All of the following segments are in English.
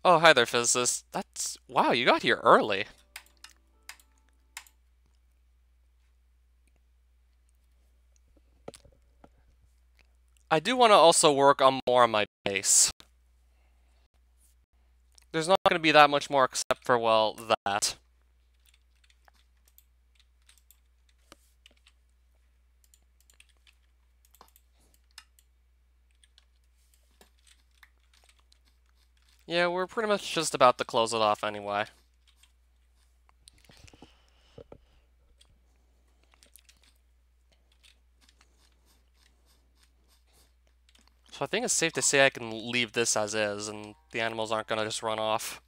Oh, hi there, physicist. That's... Wow, you got here early. I do want to also work on more on my base. There's not going to be that much more except for, well, that. Yeah, we're pretty much just about to close it off anyway. So I think it's safe to say I can leave this as is, and the animals aren't going to just run off.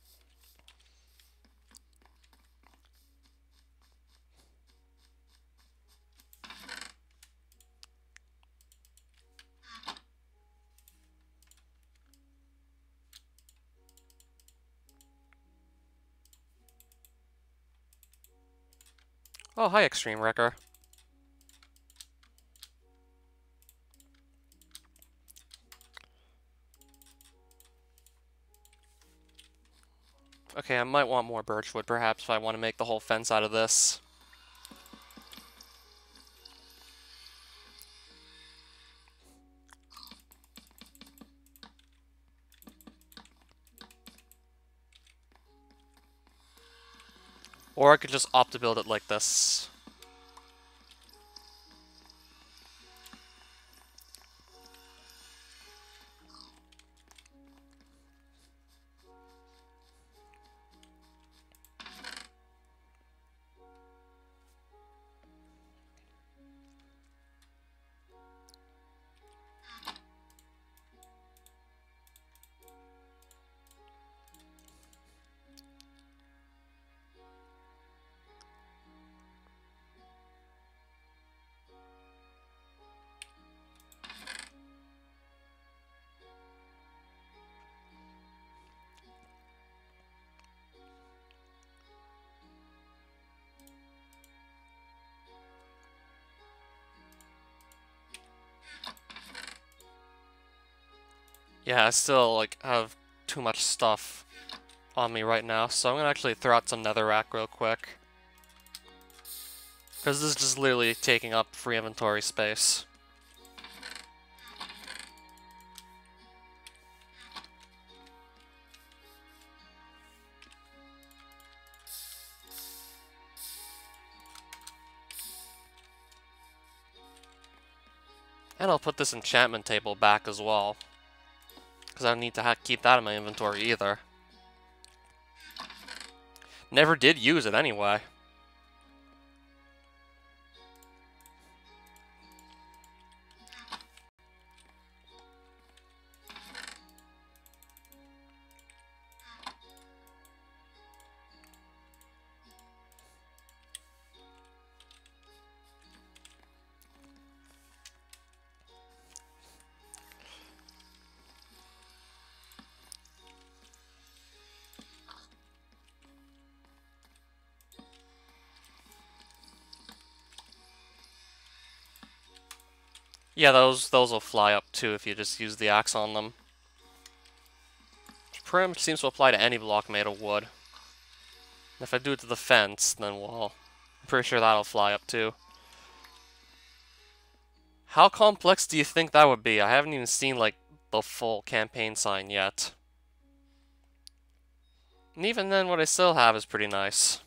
Oh, hi, Extreme Wrecker. Okay, I might want more birchwood, perhaps, if I want to make the whole fence out of this. Or I could just opt to build it like this. Yeah, I still, like, have too much stuff on me right now, so I'm gonna actually throw out some netherrack real quick. Because this is just literally taking up free inventory space. And I'll put this enchantment table back as well. Because I don't need to keep that in my inventory either. Never did use it anyway. Yeah, those will fly up too if you just use the axe on them. Which pretty much seems to apply to any block made of wood. And if I do it to the fence, then well, I'm pretty sure that'll fly up too. How complex do you think that would be? I haven't even seen, like, the full campaign sign yet. And even then, what I still have is pretty nice.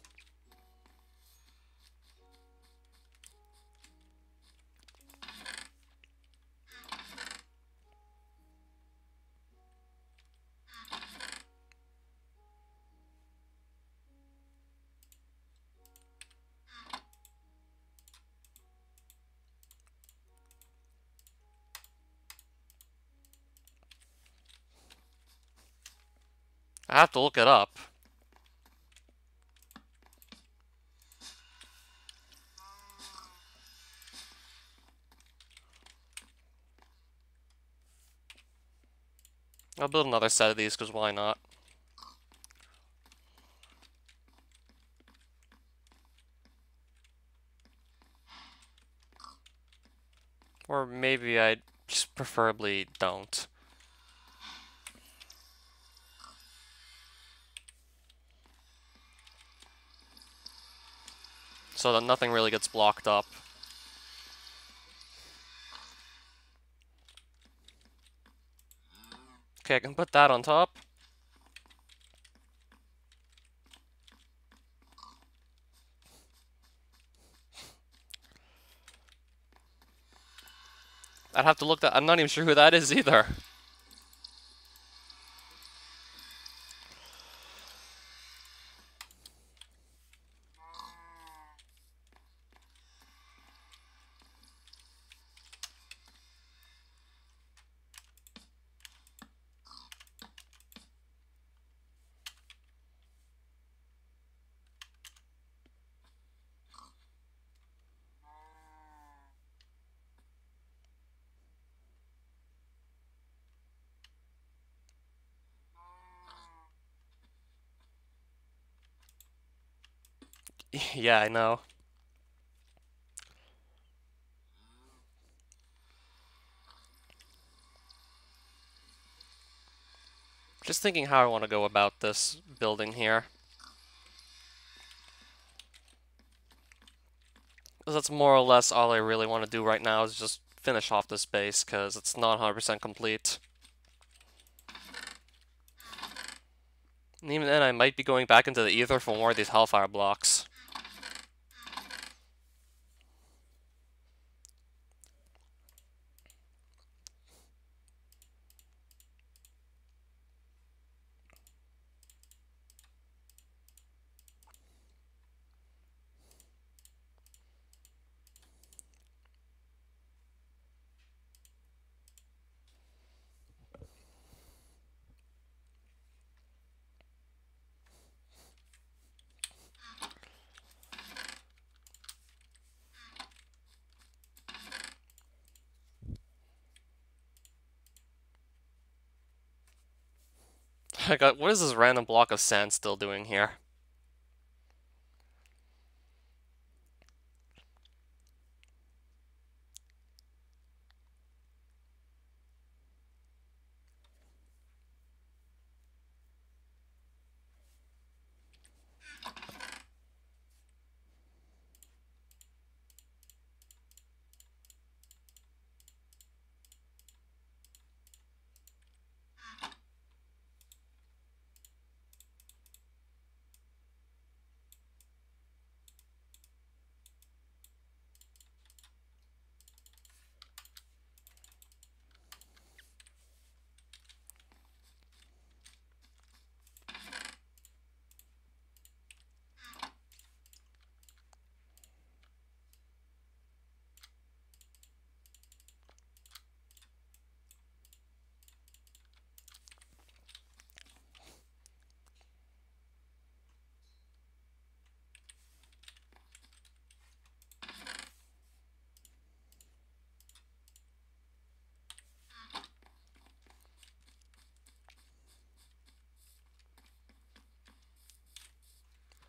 I have to look it up. I'll build another set of these, because why not? Or maybe I just preferably don't. so that nothing really gets blocked up. Okay, I can put that on top. I'd have to look that. I'm not even sure who that is either. Yeah, I know. Just thinking how I want to go about this building here. Because that's more or less all I really want to do right now is just finish off this base, because it's not 100% complete. And even then, I might be going back into the Aether for more of these Hellfire blocks. I got, what is this random block of sand still doing here?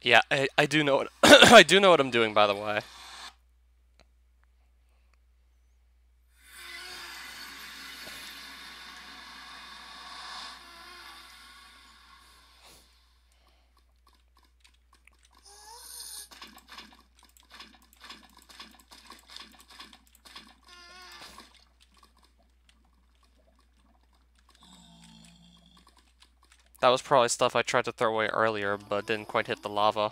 Yeah, I do know what I do know what I'm doing, by the way. That was probably stuff I tried to throw away earlier, but didn't quite hit the lava.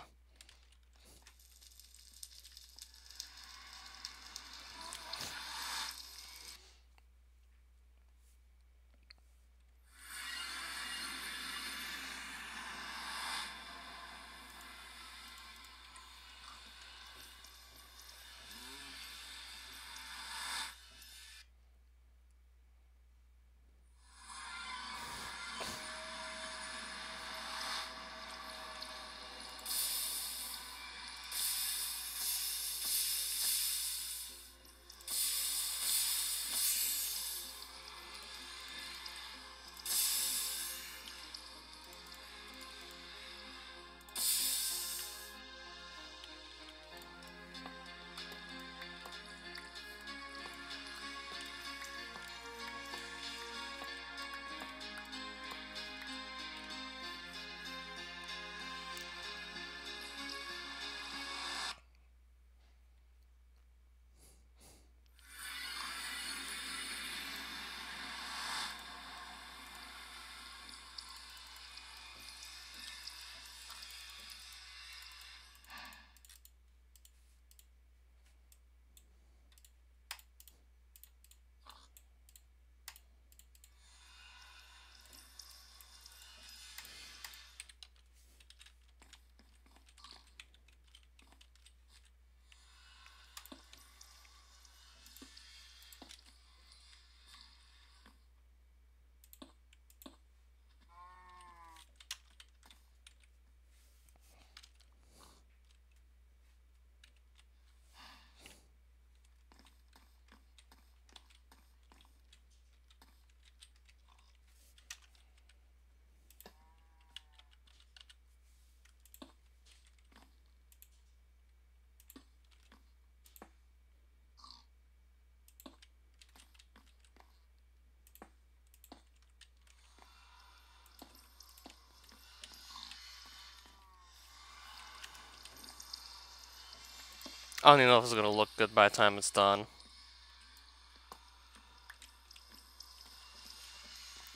I don't even know if it's gonna look good by the time it's done.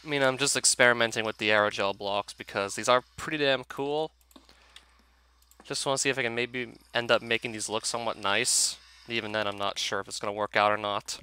I mean, I'm just experimenting with the aerogel blocks because these are pretty damn cool. Just want to see if I can maybe end up making these look somewhat nice. Even then, I'm not sure if it's gonna work out or not.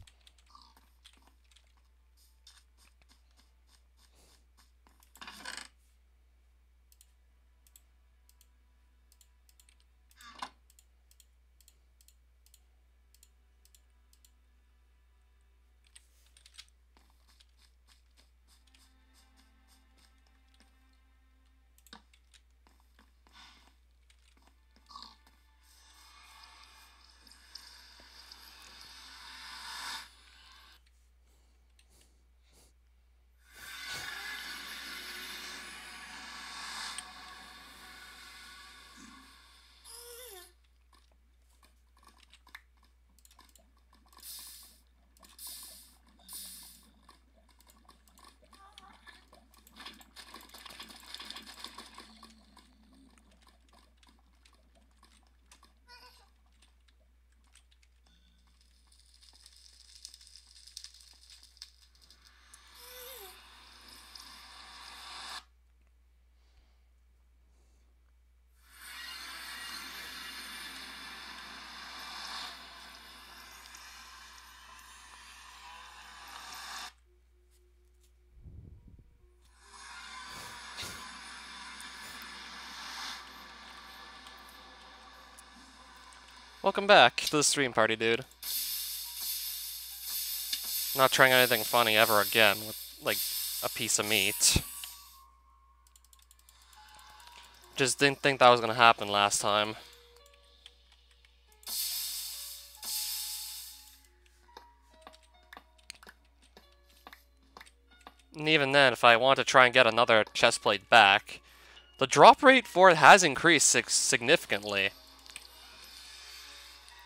Welcome back to the stream party, dude. Not trying anything funny ever again with, like, a piece of meat. Just didn't think that was gonna happen last time. And even then, if I want to try and get another chest plate back, the drop rate for it has increased significantly.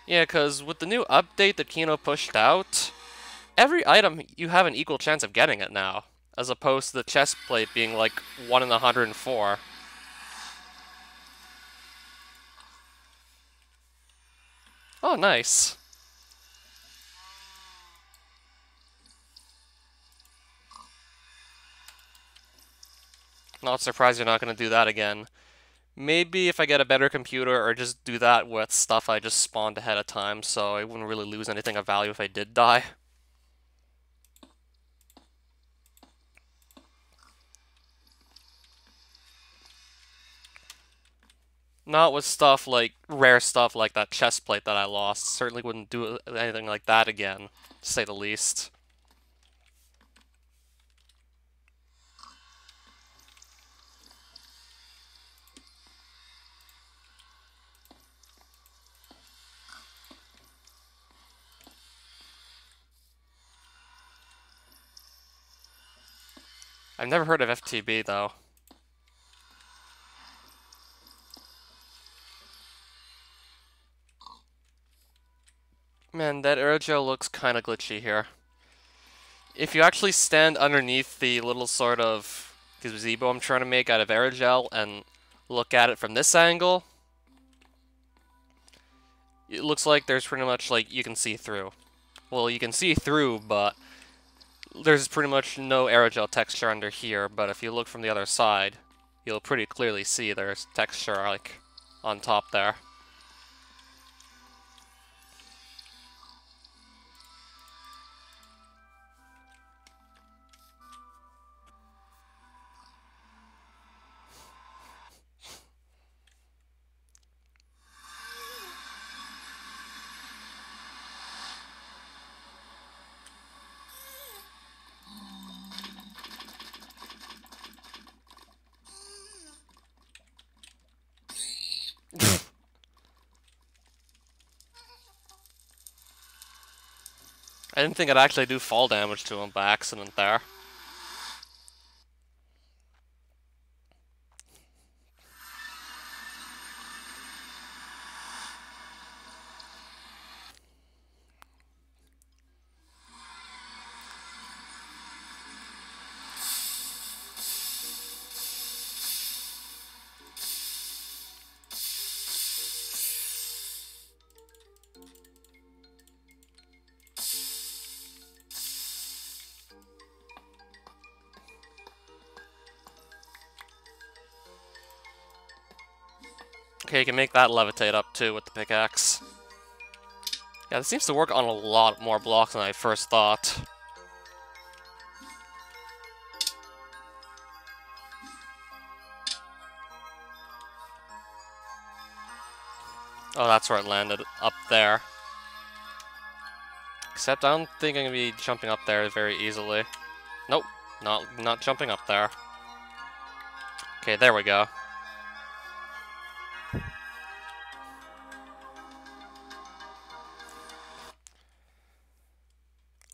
Yeah, because with the new update that Kino pushed out, every item you have an equal chance of getting it now, as opposed to the chest plate being like 1 in 104. Oh, nice. Not surprised you're not going to do that again. Maybe if I get a better computer, or just do that with stuff I just spawned ahead of time, so I wouldn't really lose anything of value if I did die. Not with stuff like, rare stuff like that chest plate that I lost. Certainly wouldn't do anything like that again, to say the least. I've never heard of FTB, though. Man, that aerogel looks kinda glitchy here. If you actually stand underneath the little sort of gazebo I'm trying to make out of aerogel and look at it from this angle, it looks like there's pretty much, like, you can see through. Well, you can see through, but there's pretty much no aerogel texture under here, but if you look from the other side, you'll pretty clearly see there's texture, like, on top there. I didn't think I'd actually do fall damage to him by accident there. Okay, you can make that levitate up too with the pickaxe. Yeah, this seems to work on a lot more blocks than I first thought. Oh, that's where it landed, up there. Except I don't think I'm gonna be jumping up there very easily. Nope, not jumping up there. Okay, there we go.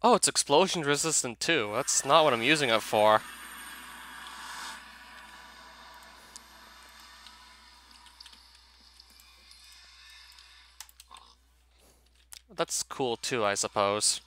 Oh, it's explosion resistant too. That's not what I'm using it for. That's cool too, I suppose.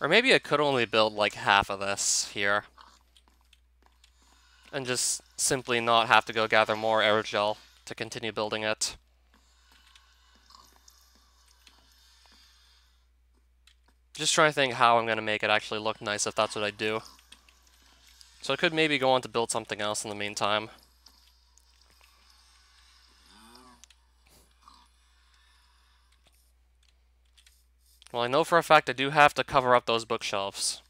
Or maybe I could only build like half of this here. And just simply not have to go gather more aerogel to continue building it. Just trying to think how I'm going to make it actually look nice if that's what I do. So I could maybe go on to build something else in the meantime. Well, I know for a fact I do have to cover up those bookshelves.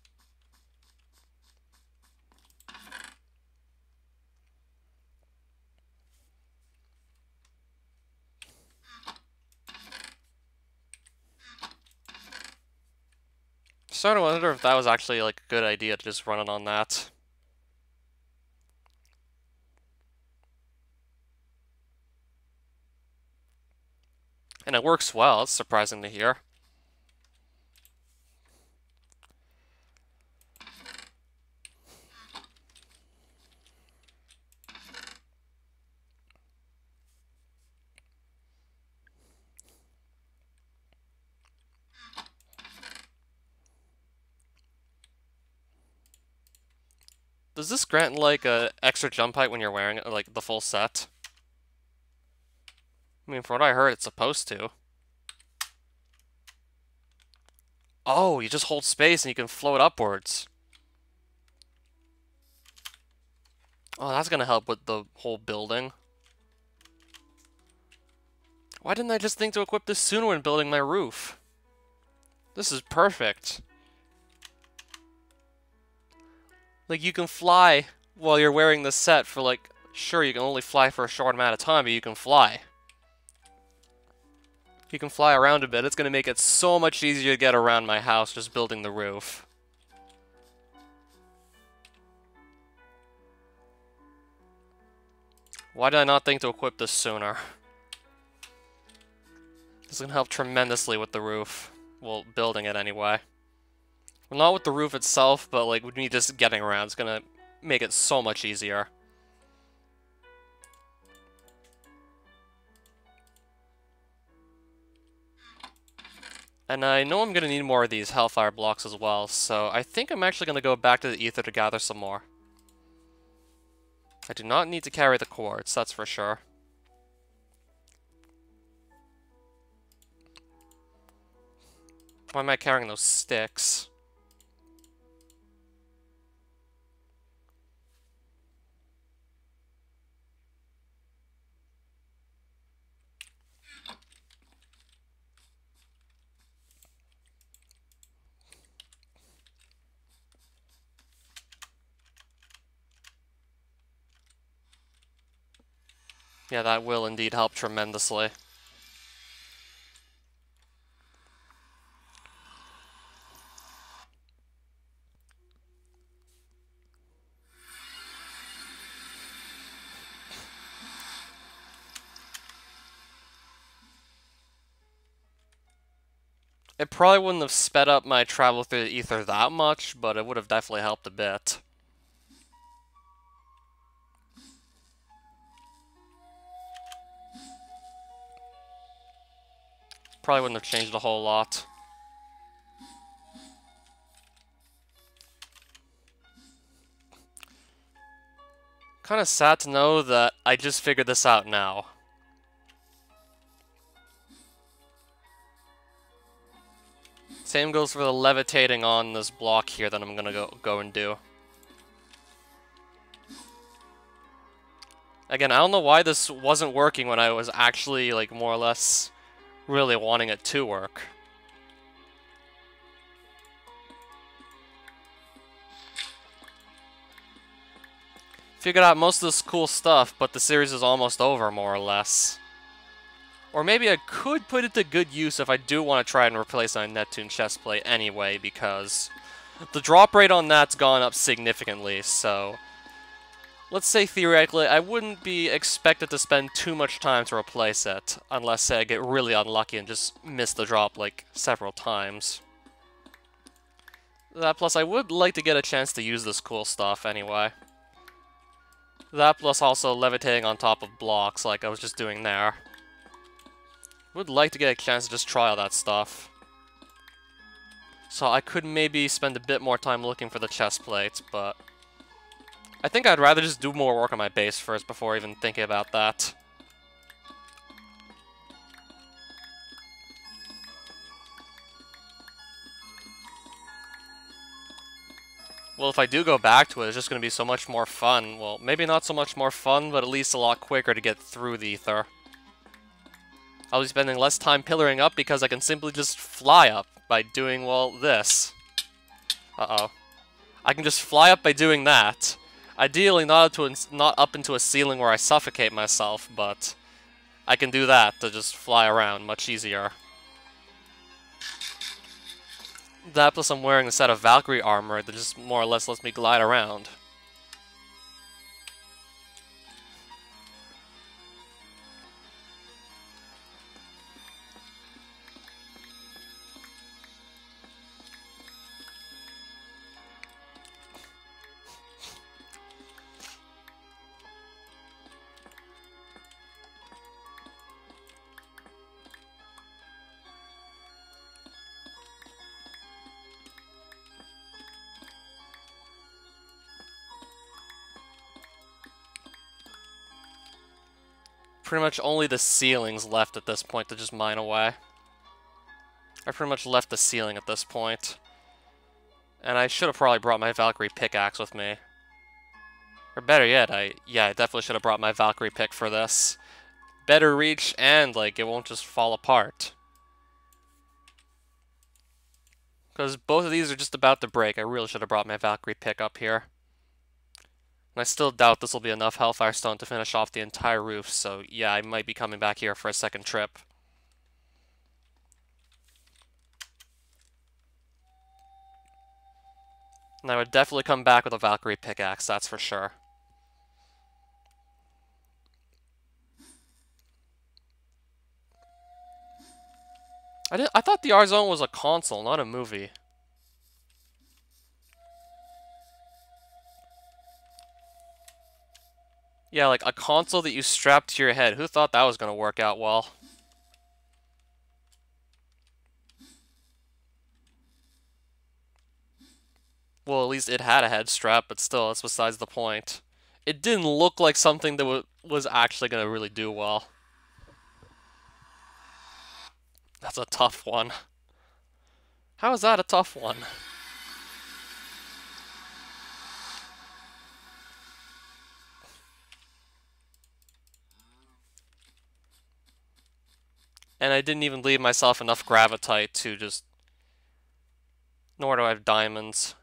Starting to wonder if that was actually like a good idea to just run it on that. And it works well, it's surprising to hear. Does this grant like a extra jump height when you're wearing it, like the full set? I mean, from what I heard, it's supposed to. Oh, you just hold space and you can float upwards. Oh, that's gonna help with the whole building. Why didn't I just think to equip this sooner when building my roof? This is perfect. Like, you can fly while you're wearing the set for, like, sure, you can only fly for a short amount of time, but you can fly. You can fly around a bit. It's gonna make it so much easier to get around my house just building the roof. Why did I not think to equip this sooner? This is gonna help tremendously with the roof. Well, building it anyway. Well, not with the roof itself, but like with me just getting around, it's gonna make it so much easier. And I know I'm gonna need more of these Hellfire blocks as well, so I think I'm actually gonna go back to the Aether to gather some more. I do not need to carry the quartz, that's for sure. Why am I carrying those sticks? Yeah, that will indeed help tremendously. It probably wouldn't have sped up my travel through the Aether that much, but it would have definitely helped a bit. Probably wouldn't have changed a whole lot. Kind of sad to know that I just figured this out now. Same goes for the levitating on this block here that I'm gonna go and do. Again, I don't know why this wasn't working when I was actually, like, more or less really wanting it to work. Figured out most of this cool stuff, but the series is almost over, more or less. Or maybe I could put it to good use if I do want to try and replace my Neptune chestplate anyway, because the drop rate on that's gone up significantly, so... Let's say, theoretically, I wouldn't be expected to spend too much time to replace it, unless, say, I get really unlucky and just miss the drop, like, several times. That plus, I would like to get a chance to use this cool stuff, anyway. That plus also levitating on top of blocks, like I was just doing there. Would like to get a chance to just try all that stuff. So I could maybe spend a bit more time looking for the chest plate, but... I think I'd rather just do more work on my base first before even thinking about that. Well, if I do go back to it, it's just going to be so much more fun. Well, maybe not so much more fun, but at least a lot quicker to get through the Aether. I'll be spending less time pillaring up because I can simply just fly up by doing, well, this. Uh-oh. I can just fly up by doing that. Ideally, not up into a ceiling where I suffocate myself, but I can do that to just fly around much easier. That plus I'm wearing a set of Valkyrie armor that just more or less lets me glide around. Pretty much only the ceiling's left at this point to just mine away. I pretty much left the ceiling at this point. And I should have probably brought my Valkyrie pickaxe with me. Or better yet, I definitely should have brought my Valkyrie pick for this. Better reach, and, like, it won't just fall apart. Because both of these are just about to break. I really should have brought my Valkyrie pick up here. And I still doubt this will be enough Hellfire Stone to finish off the entire roof, so yeah, I might be coming back here for a second trip. And I would definitely come back with a Valkyrie pickaxe, that's for sure. I thought the R-Zone was a console, not a movie. Yeah, like a console that you strap to your head. Who thought that was going to work out well? Well, at least it had a head strap, but still, that's besides the point. It didn't look like something that was actually going to really do well. That's a tough one. How is that a tough one? And I didn't even leave myself enough gravitite to just... Nor do I have diamonds.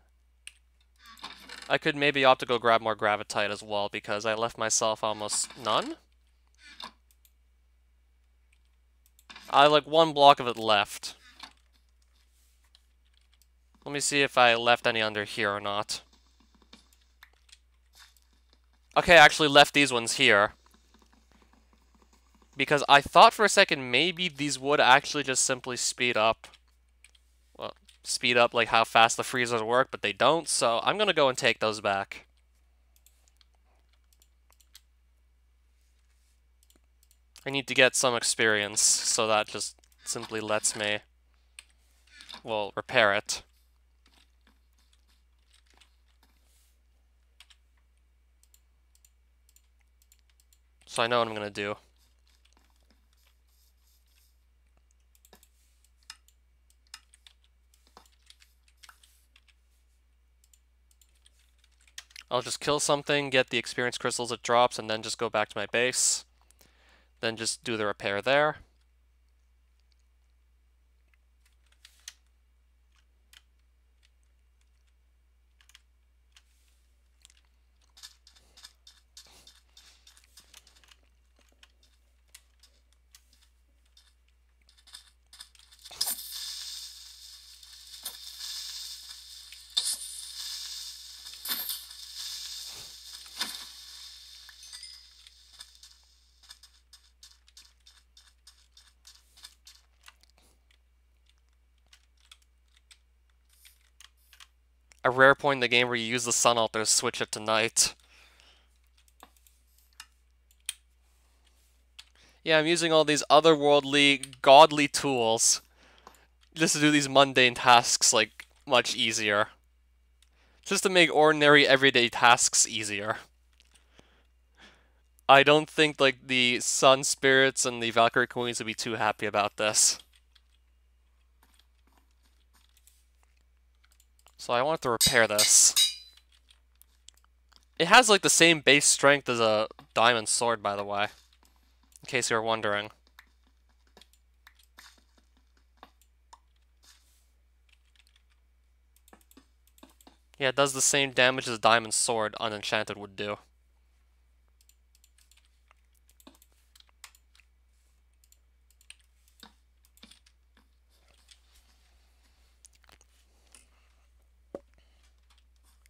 I could maybe opt to go grab more gravitite as well, because I left myself almost none? I have like one block of it left. Let me see if I left any under here or not. Okay, I actually left these ones here. Because I thought for a second maybe these would actually just simply speed up. Well, speed up like how fast the freezers work, but they don't, so I'm gonna go and take those back. I need to get some experience, so that just simply lets me, well, repair it. So I know what I'm gonna do. I'll just kill something, get the experience crystals it drops, and then just go back to my base. Then just do the repair there. A rare point in the game where you use the sun altar to switch it to night. Yeah, I'm using all these otherworldly, godly tools just to do these mundane tasks, like, much easier. Just to make ordinary, everyday tasks easier. I don't think, like, the Sun Spirits and the Valkyrie Queens would be too happy about this. So I want to repair this. It has, like, the same base strength as a diamond sword, by the way. In case you were wondering. Yeah, it does the same damage as a diamond sword unenchanted would do.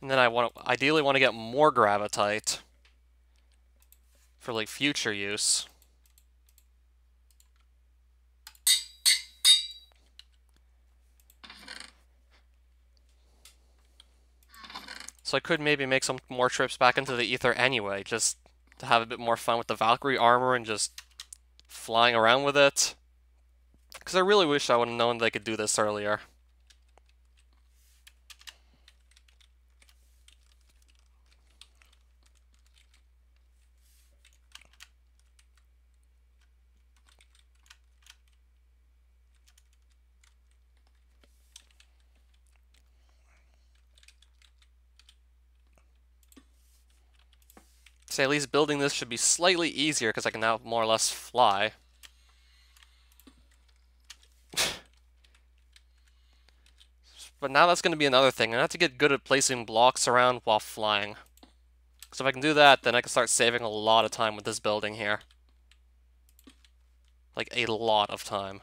And then I ideally want to get more gravitite for, like, future use. So I could maybe make some more trips back into the Aether anyway, just to have a bit more fun with the Valkyrie armor and just flying around with it. Because I really wish I would have known they could do this earlier. Say at least building this should be slightly easier because I can now more or less fly. But now that's going to be another thing. I have to get good at placing blocks around while flying. So if I can do that, then I can start saving a lot of time with this building here. Like, a lot of time.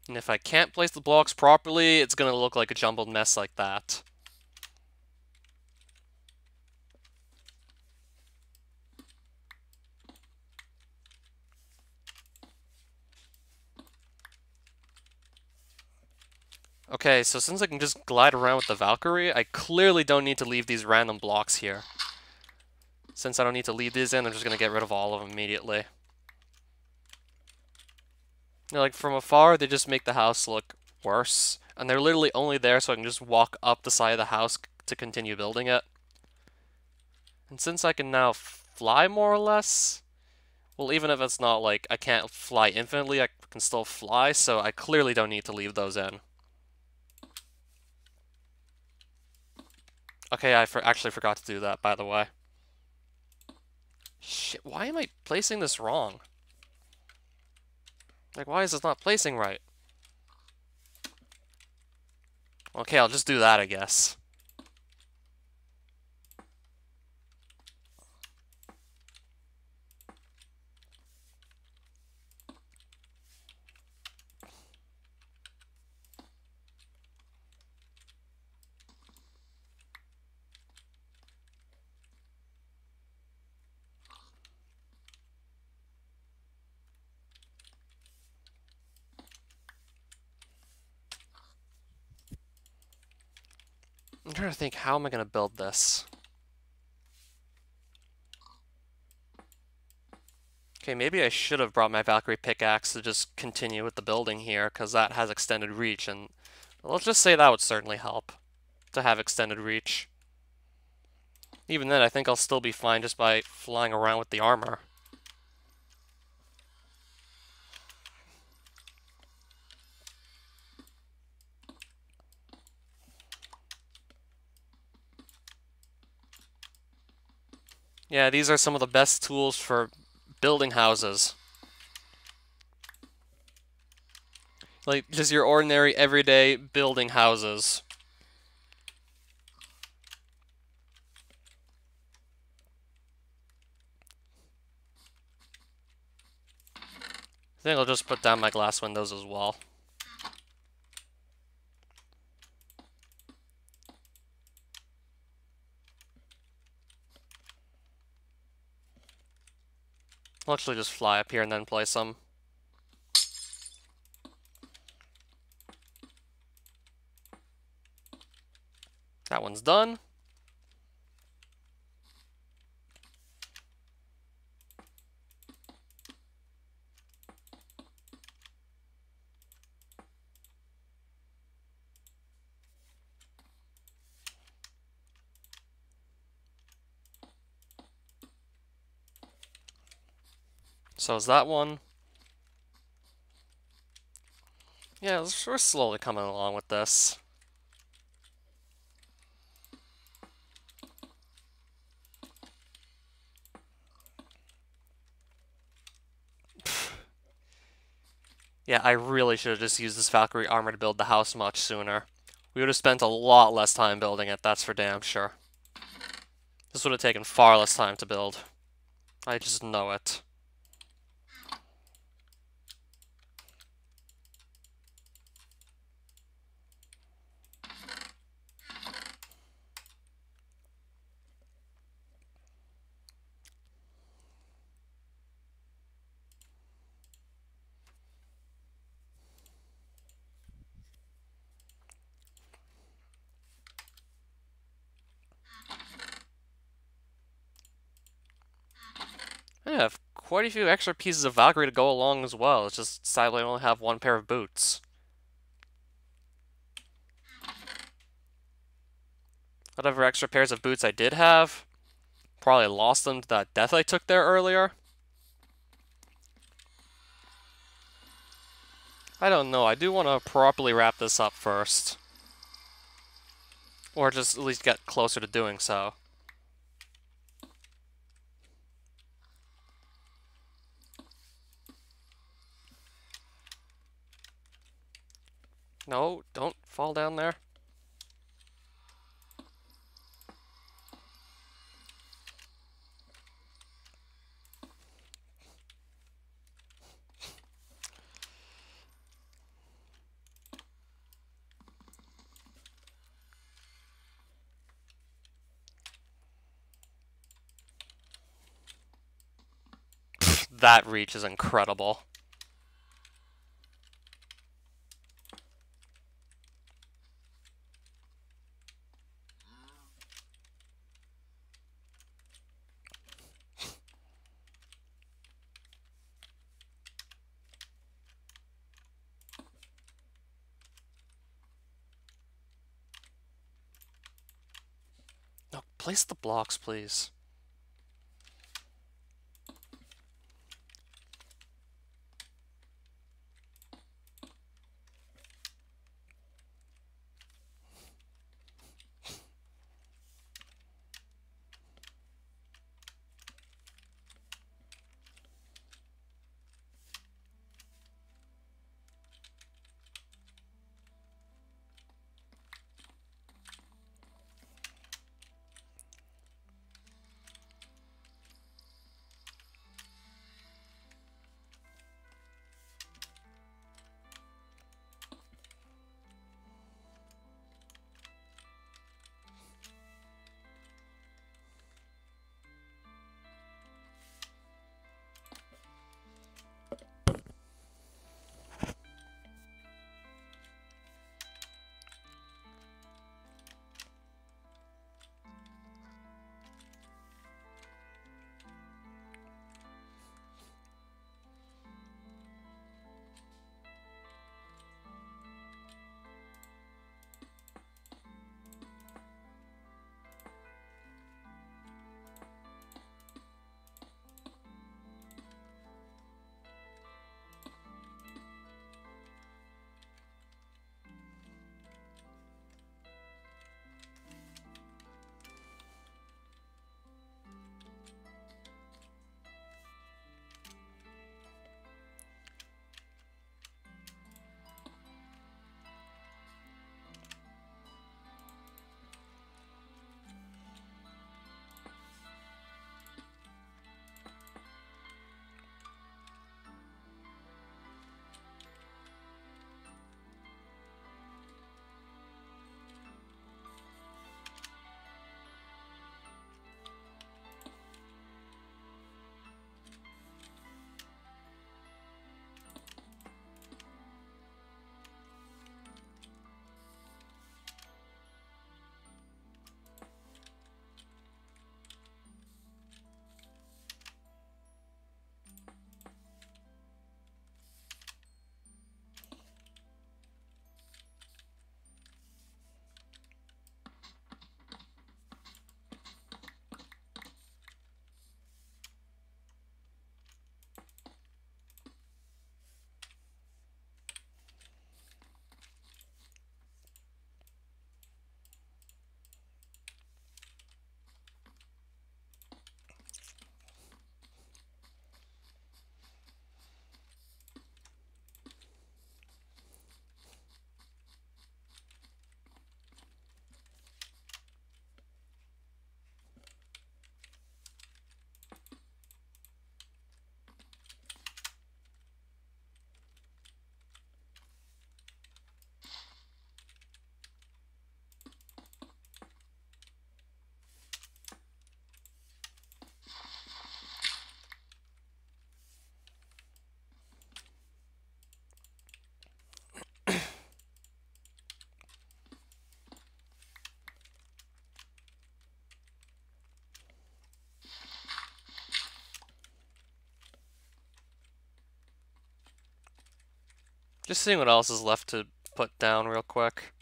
And if I can't place the blocks properly, it's going to look like a jumbled mess like that. Okay, so since I can just glide around with the Valkyrie, I clearly don't need to leave these random blocks here. Since I don't need to leave these in, I'm just going to get rid of all of them immediately. You know, like, from afar, they just make the house look worse. And they're literally only there so I can just walk up the side of the house to continue building it. And since I can now fly more or less, well, even if it's not like I can't fly infinitely, I can still fly, so I clearly don't need to leave those in. Okay, I actually forgot to do that, by the way. Shit, why am I placing this wrong? Like, why is this not placing right? Okay, I'll just do that, I guess. trying to think, how am I going to build this? Okay, maybe I should have brought my Valkyrie pickaxe to just continue with the building here, because that has extended reach, and let's just say that would certainly help to have extended reach. Even then, I think I'll still be fine just by flying around with the armor. Yeah, these are some of the best tools for building houses. Like, just your ordinary, everyday building houses. I think I'll just put down my glass windows as well. I'll actually just fly up here and then place them. That one's done. So is that one. Yeah, we're slowly coming along with this. Yeah, I really should have just used this Valkyrie armor to build the house much sooner. We would have spent a lot less time building it, that's for damn sure. This would have taken far less time to build. I just know it. I have quite a few extra pieces of Valkyrie to go along as well. It's just sadly I only have one pair of boots. Whatever extra pairs of boots I did have, probably lost them to that death I took there earlier. I don't know, I do want to properly wrap this up first. Or just at least get closer to doing so. No, don't fall down there. That reach is incredible. No, place the blocks, please. Just seeing what else is left to put down real quick.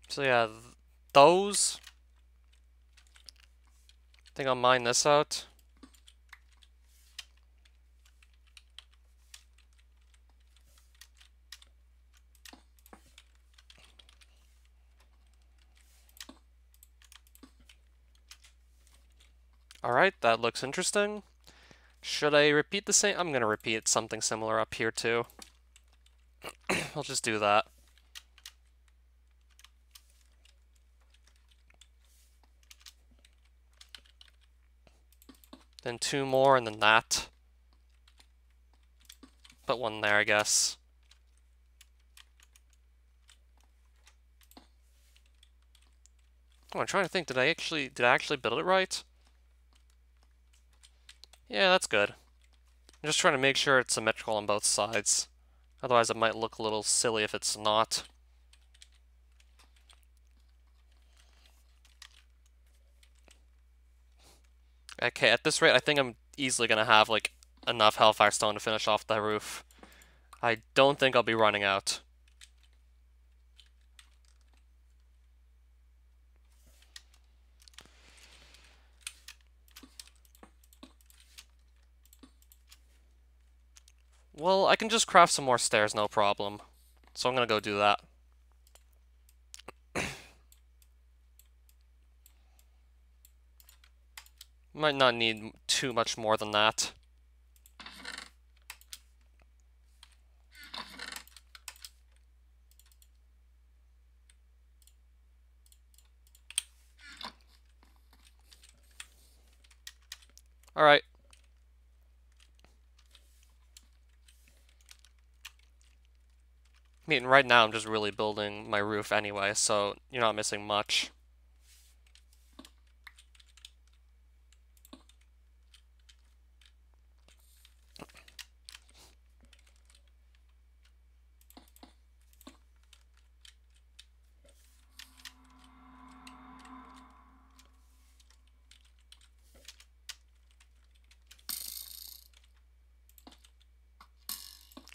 So yeah, those. I think I'll mine this out. Alright, that looks interesting. Should I repeat the same? I'm gonna repeat something similar up here too. I'll just do that. Then 2 more, and then that. Put 1 there, I guess. Oh, I'm trying to think, did I actually build it right? Yeah, that's good. I'm just trying to make sure it's symmetrical on both sides. Otherwise it might look a little silly if it's not. Okay, at this rate, I think I'm easily gonna have, like, enough Hellfire Stone to finish off the roof. I don't think I'll be running out. Well, I can just craft some more stairs, no problem. So I'm gonna go do that. Might not need too much more than that. Alright. I mean, right now I'm just really building my roof anyway, so you're not missing much.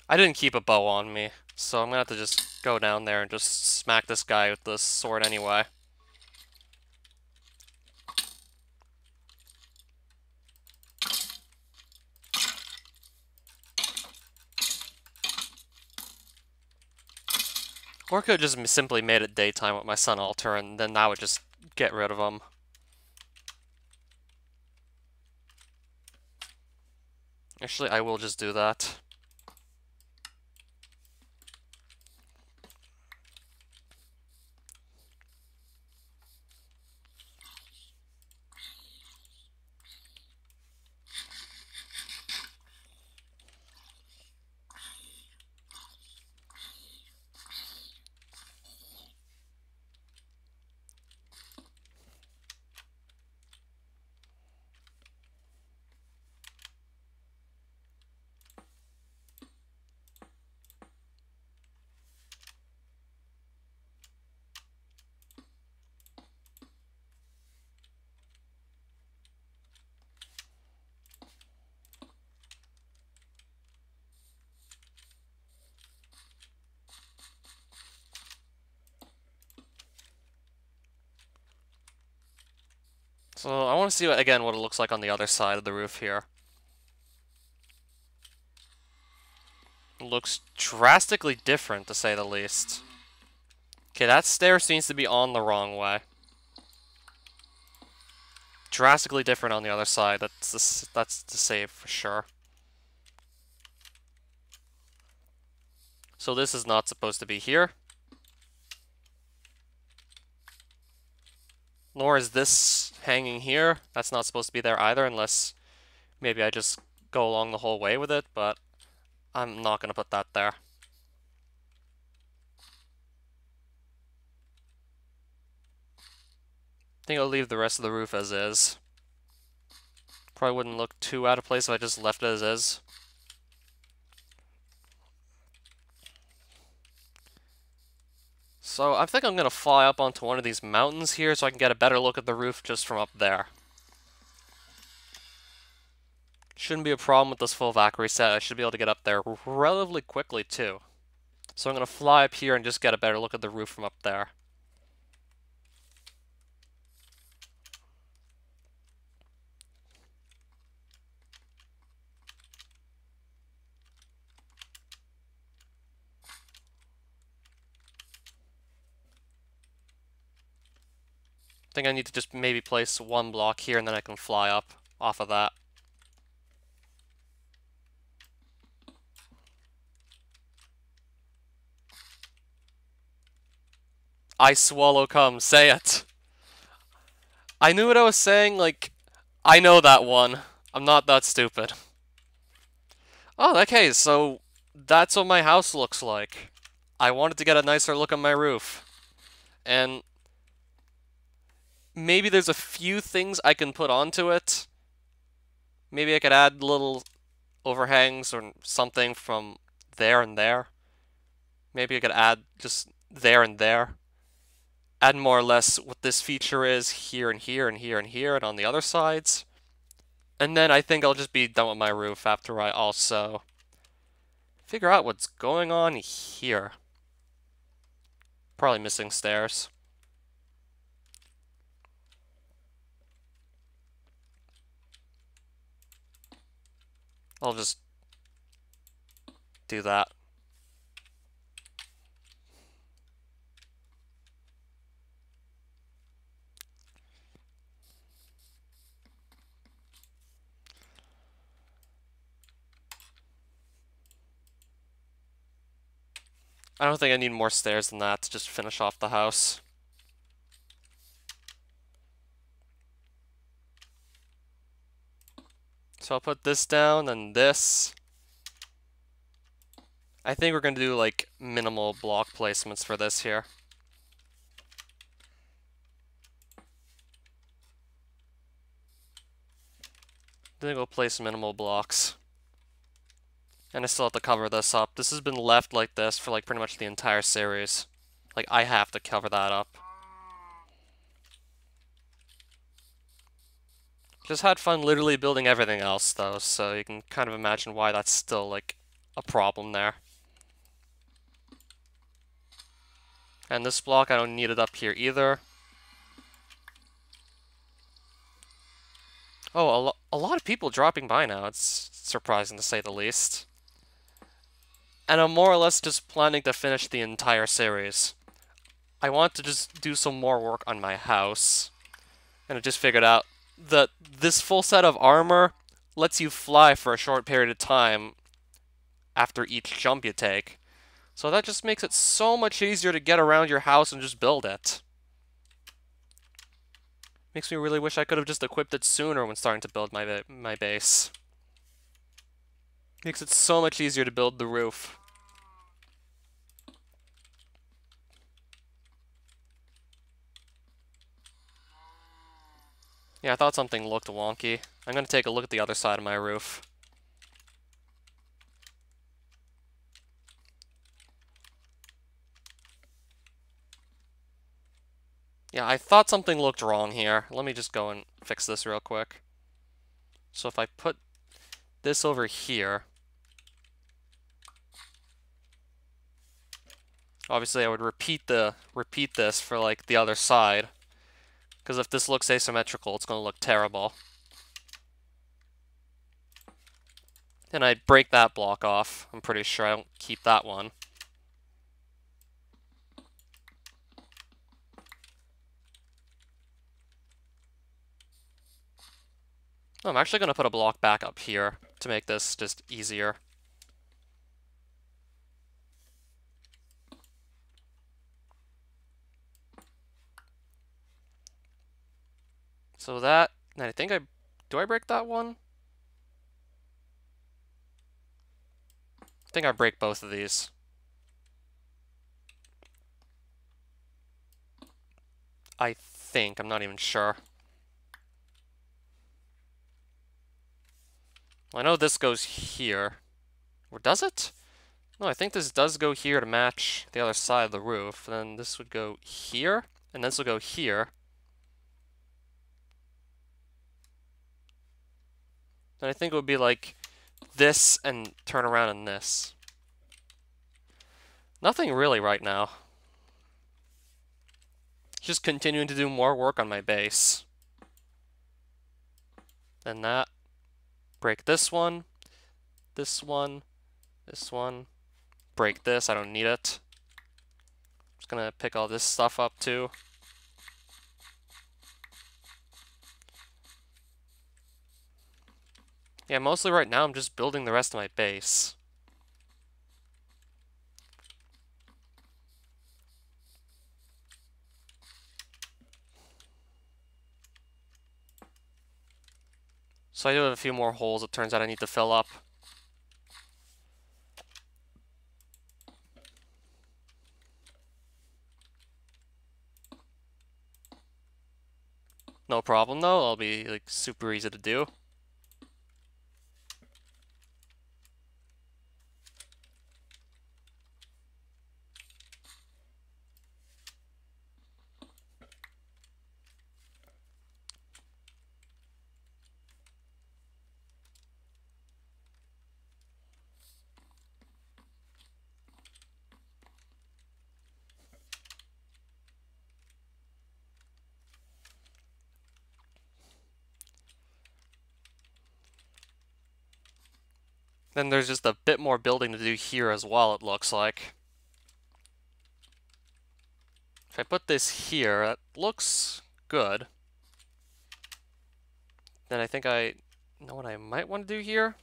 I didn't keep a bow on me, so I'm gonna have to just go down there and just smack this guy with this sword anyway. Or I could have just simply made it daytime with my sun altar, and then that would just get rid of him. Actually, I will just do that. So I want to see, again, what it looks like on the other side of the roof here. It looks drastically different, to say the least. Okay, that stair seems to be on the wrong way. Drastically different on the other side, that's to say for sure. So this is not supposed to be here. Nor is this hanging here. That's not supposed to be there either, unless maybe I just go along the whole way with it, but I'm not going to put that there. I think I'll leave the rest of the roof as is. Probably wouldn't look too out of place if I just left it as is. So I think I'm going to fly up onto one of these mountains here so I can get a better look at the roof just from up there. Shouldn't be a problem with this full vac reset. I should be able to get up there relatively quickly too. So I'm going to fly up here and just get a better look at the roof from up there. I think I need to just maybe place one block here and then I can fly up off of that. I swallow cum, say it. I knew what I was saying, like, I know that one. I'm not that stupid. Oh, okay, so that's what my house looks like. I wanted to get a nicer look on my roof. And maybe there's a few things I can put onto it. Maybe I could add little overhangs or something from there and there. Maybe I could add just there and there. Add more or less what this feature is here and here and here and here and on the other sides. And then I think I'll just be done with my roof after I also figure out what's going on here. Probably missing stairs. I'll just do that. I don't think I need more stairs than that to just finish off the house. So I'll put this down and this. I think we're going to do like minimal block placements for this here. Then we'll place minimal blocks. And I still have to cover this up. This has been left like this for like pretty much the entire series. Like, I have to cover that up. Just had fun literally building everything else though, so you can kind of imagine why that's still like a problem there. And this block, I don't need it up here either. Oh, a lot of people dropping by now. It's surprising to say the least. And I'm more or less just planning to finish the entire series. I want to just do some more work on my house. And I just figured out that this full set of armor lets you fly for a short period of time after each jump you take. So that just makes it so much easier to get around your house and just build it. Makes me really wish I could have just equipped it sooner when starting to build my base. Makes it so much easier to build the roof. Yeah, I thought something looked wonky. I'm gonna take a look at the other side of my roof. Yeah, I thought something looked wrong here. Let me just go and fix this real quick. So if I put this over here, obviously I would repeat this for like the other side. Because if this looks asymmetrical, it's going to look terrible. And I break that block off. I'm pretty sure I don't keep that one. Oh, I'm actually going to put a block back up here to make this just easier. So that, and I think do I break that one? I think I break both of these. I think, I'm not even sure. Well, I know this goes here. Or does it? No, I think this does go here to match the other side of the roof. Then this would go here, and this will go here. Then I think it would be like this and turn around in this. Nothing really right now. Just continuing to do more work on my base. Then that. Break this one. This one. This one. Break this. I don't need it. Just gonna pick all this stuff up too. Yeah, mostly right now I'm just building the rest of my base. So I do have a few more holes it turns out I need to fill up. No problem though, it'll be like super easy to do. Then there's just a bit more building to do here as well, it looks like. If I put this here, that looks good. Then I think I know what I might want to do here.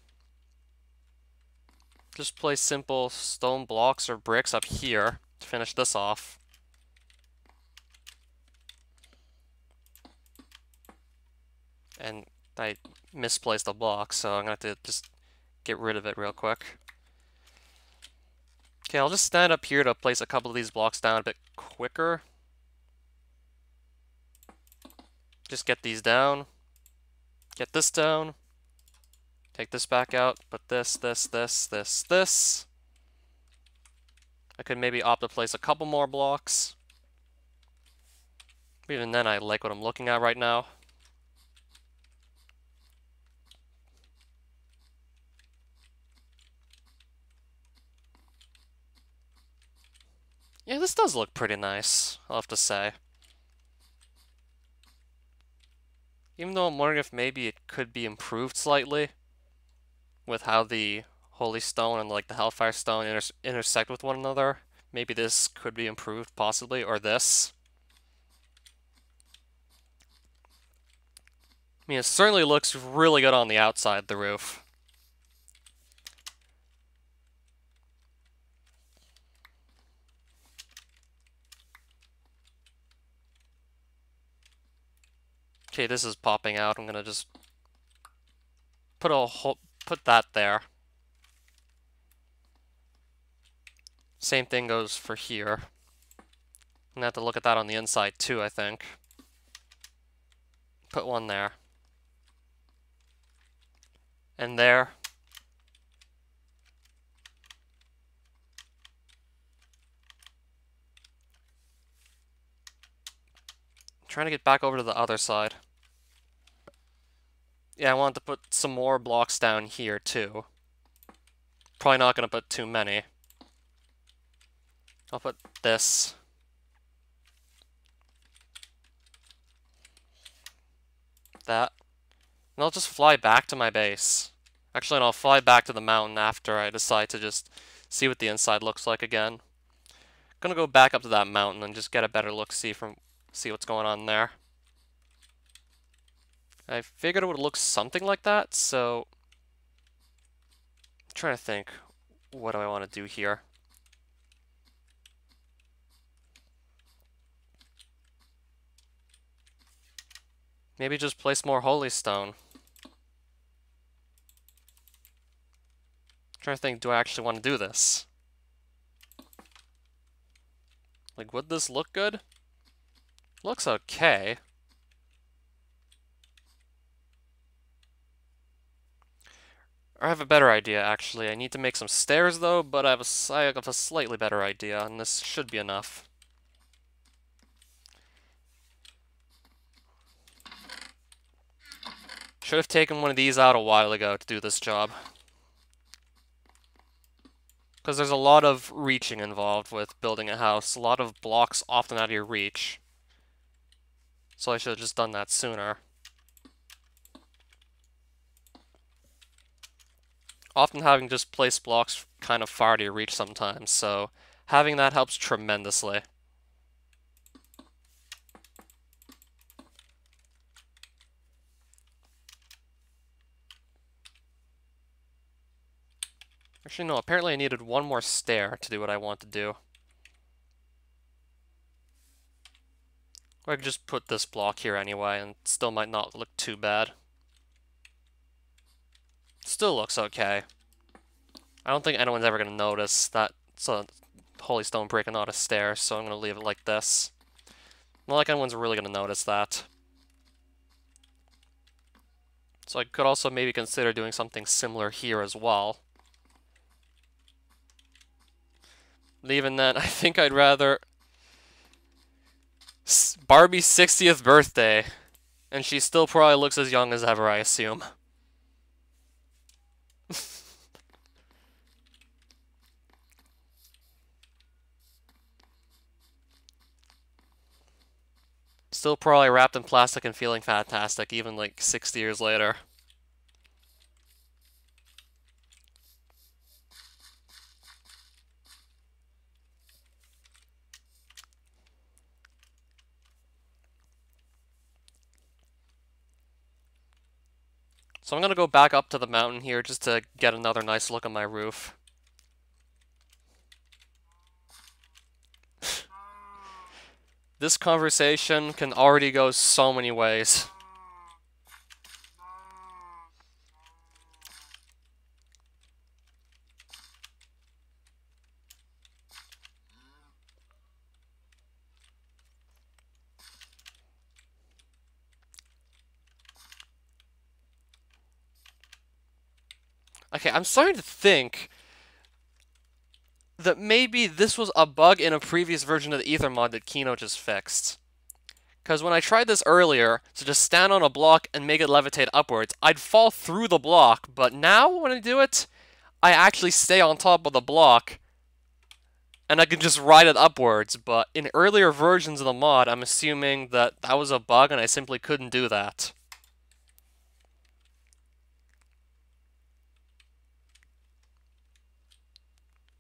Just place simple stone blocks or bricks up here to finish this off. And I misplaced a block, so I'm gonna have to just get rid of it real quick. Okay, I'll just stand up here to place a couple of these blocks down a bit quicker. Just get these down. Get this down. Take this back out. Put this. I could maybe opt to place a couple more blocks. Even then, I like what I'm looking at right now. Yeah, this does look pretty nice, I'll have to say. Even though I'm wondering if maybe it could be improved slightly with how the Holy Stone and like the Hellfire Stone intersect with one another. Maybe this could be improved, possibly, or this. I mean, it certainly looks really good on the outside of the roof. Okay, this is popping out. I'm gonna just put that there. Same thing goes for here. I'm gonna have to look at that on the inside too, I think. Put one there. And there. I'm trying to get back over to the other side. Yeah, I wanted to put some more blocks down here too. Probably not gonna put too many. I'll put this. That. And I'll just fly back to my base. Actually, no, I'll fly back to the mountain after I decide to just see what the inside looks like again. Gonna go back up to that mountain and just get a better look, see what's going on there. I figured it would look something like that, so I'm trying to think, what do I want to do here? Maybe just place more Holy Stone. I'm trying to think, do I actually want to do this? Like, would this look good? Looks okay. I have a better idea, actually. I need to make some stairs, though, but I have a slightly better idea, and this should be enough. Should have taken one of these out a while ago to do this job. Because there's a lot of reaching involved with building a house. A lot of blocks often out of your reach. So I should have just done that sooner. Often having just placed blocks kind of far to your reach sometimes, so having that helps tremendously. Actually, no, apparently I needed one more stair to do what I want to do. Or I could just put this block here anyway, and it still might not look too bad. Still looks okay. I don't think anyone's ever going to notice that it's a holy stone brick and not a stair, so I'm going to leave it like this. Not like anyone's really going to notice that. So I could also maybe consider doing something similar here as well. But even then, I think I'd rather... Barbie's 60th birthday. And she still probably looks as young as ever, I assume. Still probably wrapped in plastic and feeling fantastic, even like 60 years later. So I'm going to go back up to the mountain here just to get another nice look at my roof. This conversation can already go so many ways. Okay, I'm starting to think that maybe this was a bug in a previous version of the Aether mod that Kino just fixed. Because when I tried this earlier, to just stand on a block and make it levitate upwards, I'd fall through the block, but now when I do it, I actually stay on top of the block, and I can just ride it upwards, but in earlier versions of the mod, I'm assuming that that was a bug and I simply couldn't do that.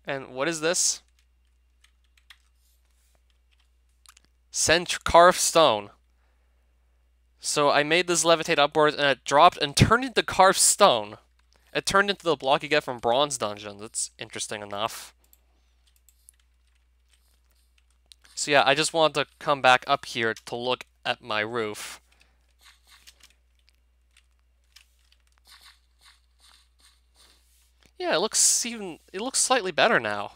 And what is this? Carved stone. So I made this levitate upwards and it dropped and turned into carved stone. It turned into the block you get from bronze dungeons. That's interesting enough. So yeah, I just wanted to come back up here to look at my roof. Yeah, it looks slightly better now.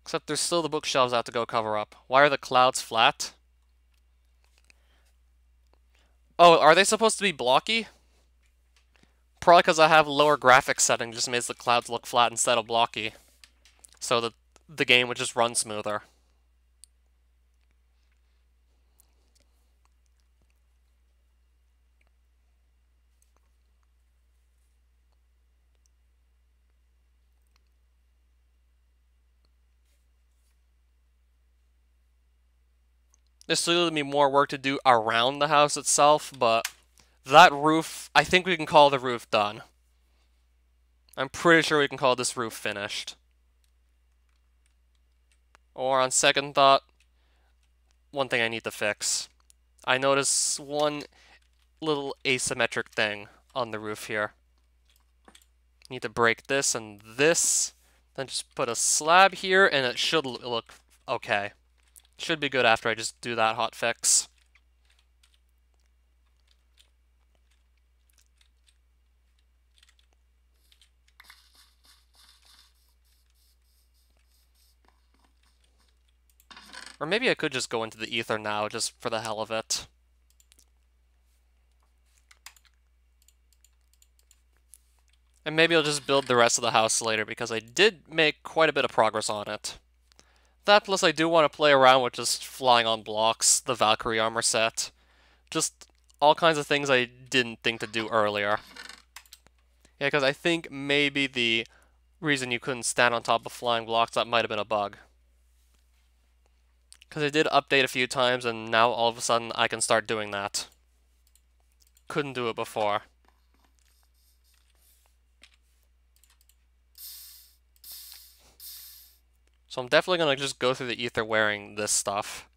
Except there's still the bookshelves I have to go cover up. Why are the clouds flat? Oh, are they supposed to be blocky? Probably because I have lower graphics setting just makes the clouds look flat instead of blocky. So that the game would just run smoother. There's still going to be more work to do around the house itself, but that roof, I think we can call the roof done. I'm pretty sure we can call this roof finished. Or on second thought, one thing I need to fix. I notice one little asymmetric thing on the roof here. Need to break this and this, then just put a slab here, and it should look okay. Should be good after I just do that hot fix. Or maybe I could just go into the Aether now, just for the hell of it. And maybe I'll just build the rest of the house later, because I did make quite a bit of progress on it. That plus I do want to play around with just flying on blocks, the Valkyrie armor set. Just all kinds of things I didn't think to do earlier. Yeah, because I think maybe the reason you couldn't stand on top of flying blocks, that might have been a bug. Because I did update a few times, and now all of a sudden I can start doing that. Couldn't do it before. So I'm definitely going to just go through the Aether wearing this stuff.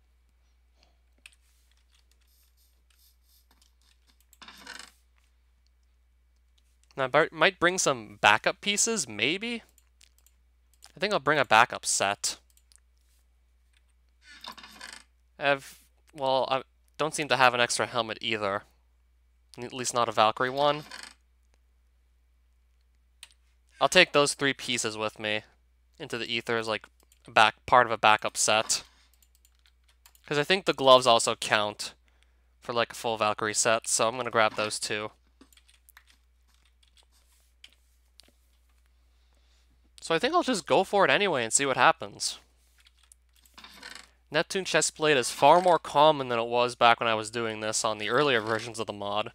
Now, I might bring some backup pieces, maybe? I think I'll bring a backup set. Well, I don't seem to have an extra helmet either. At least not a Valkyrie one. I'll take those 3 pieces with me into the Aether as like part of a backup set. Because I think the gloves also count for like a full Valkyrie set, so I'm going to grab those too. So I think I'll just go for it anyway and see what happens. Neptune chestplate is far more common than it was back when I was doing this on the earlier versions of the mod.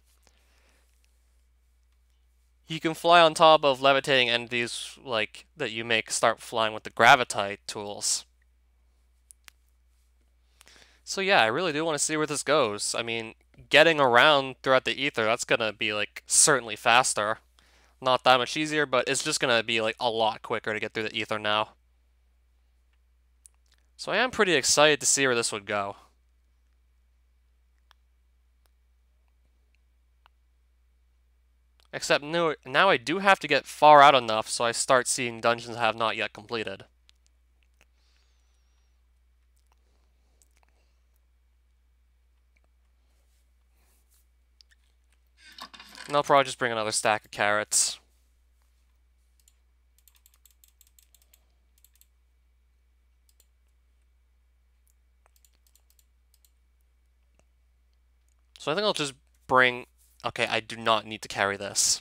You can fly on top of levitating entities like that you make start flying with the gravitite tools. So yeah, I really do want to see where this goes. I mean, getting around throughout the Aether, that's gonna be like certainly faster. Not that much easier, but it's just gonna be like a lot quicker to get through the Aether now. So I am pretty excited to see where this would go. Except now I do have to get far out enough so I start seeing dungeons I have not yet completed. And I'll probably just bring another stack of carrots. So I think I'll just bring... Okay, I do not need to carry this.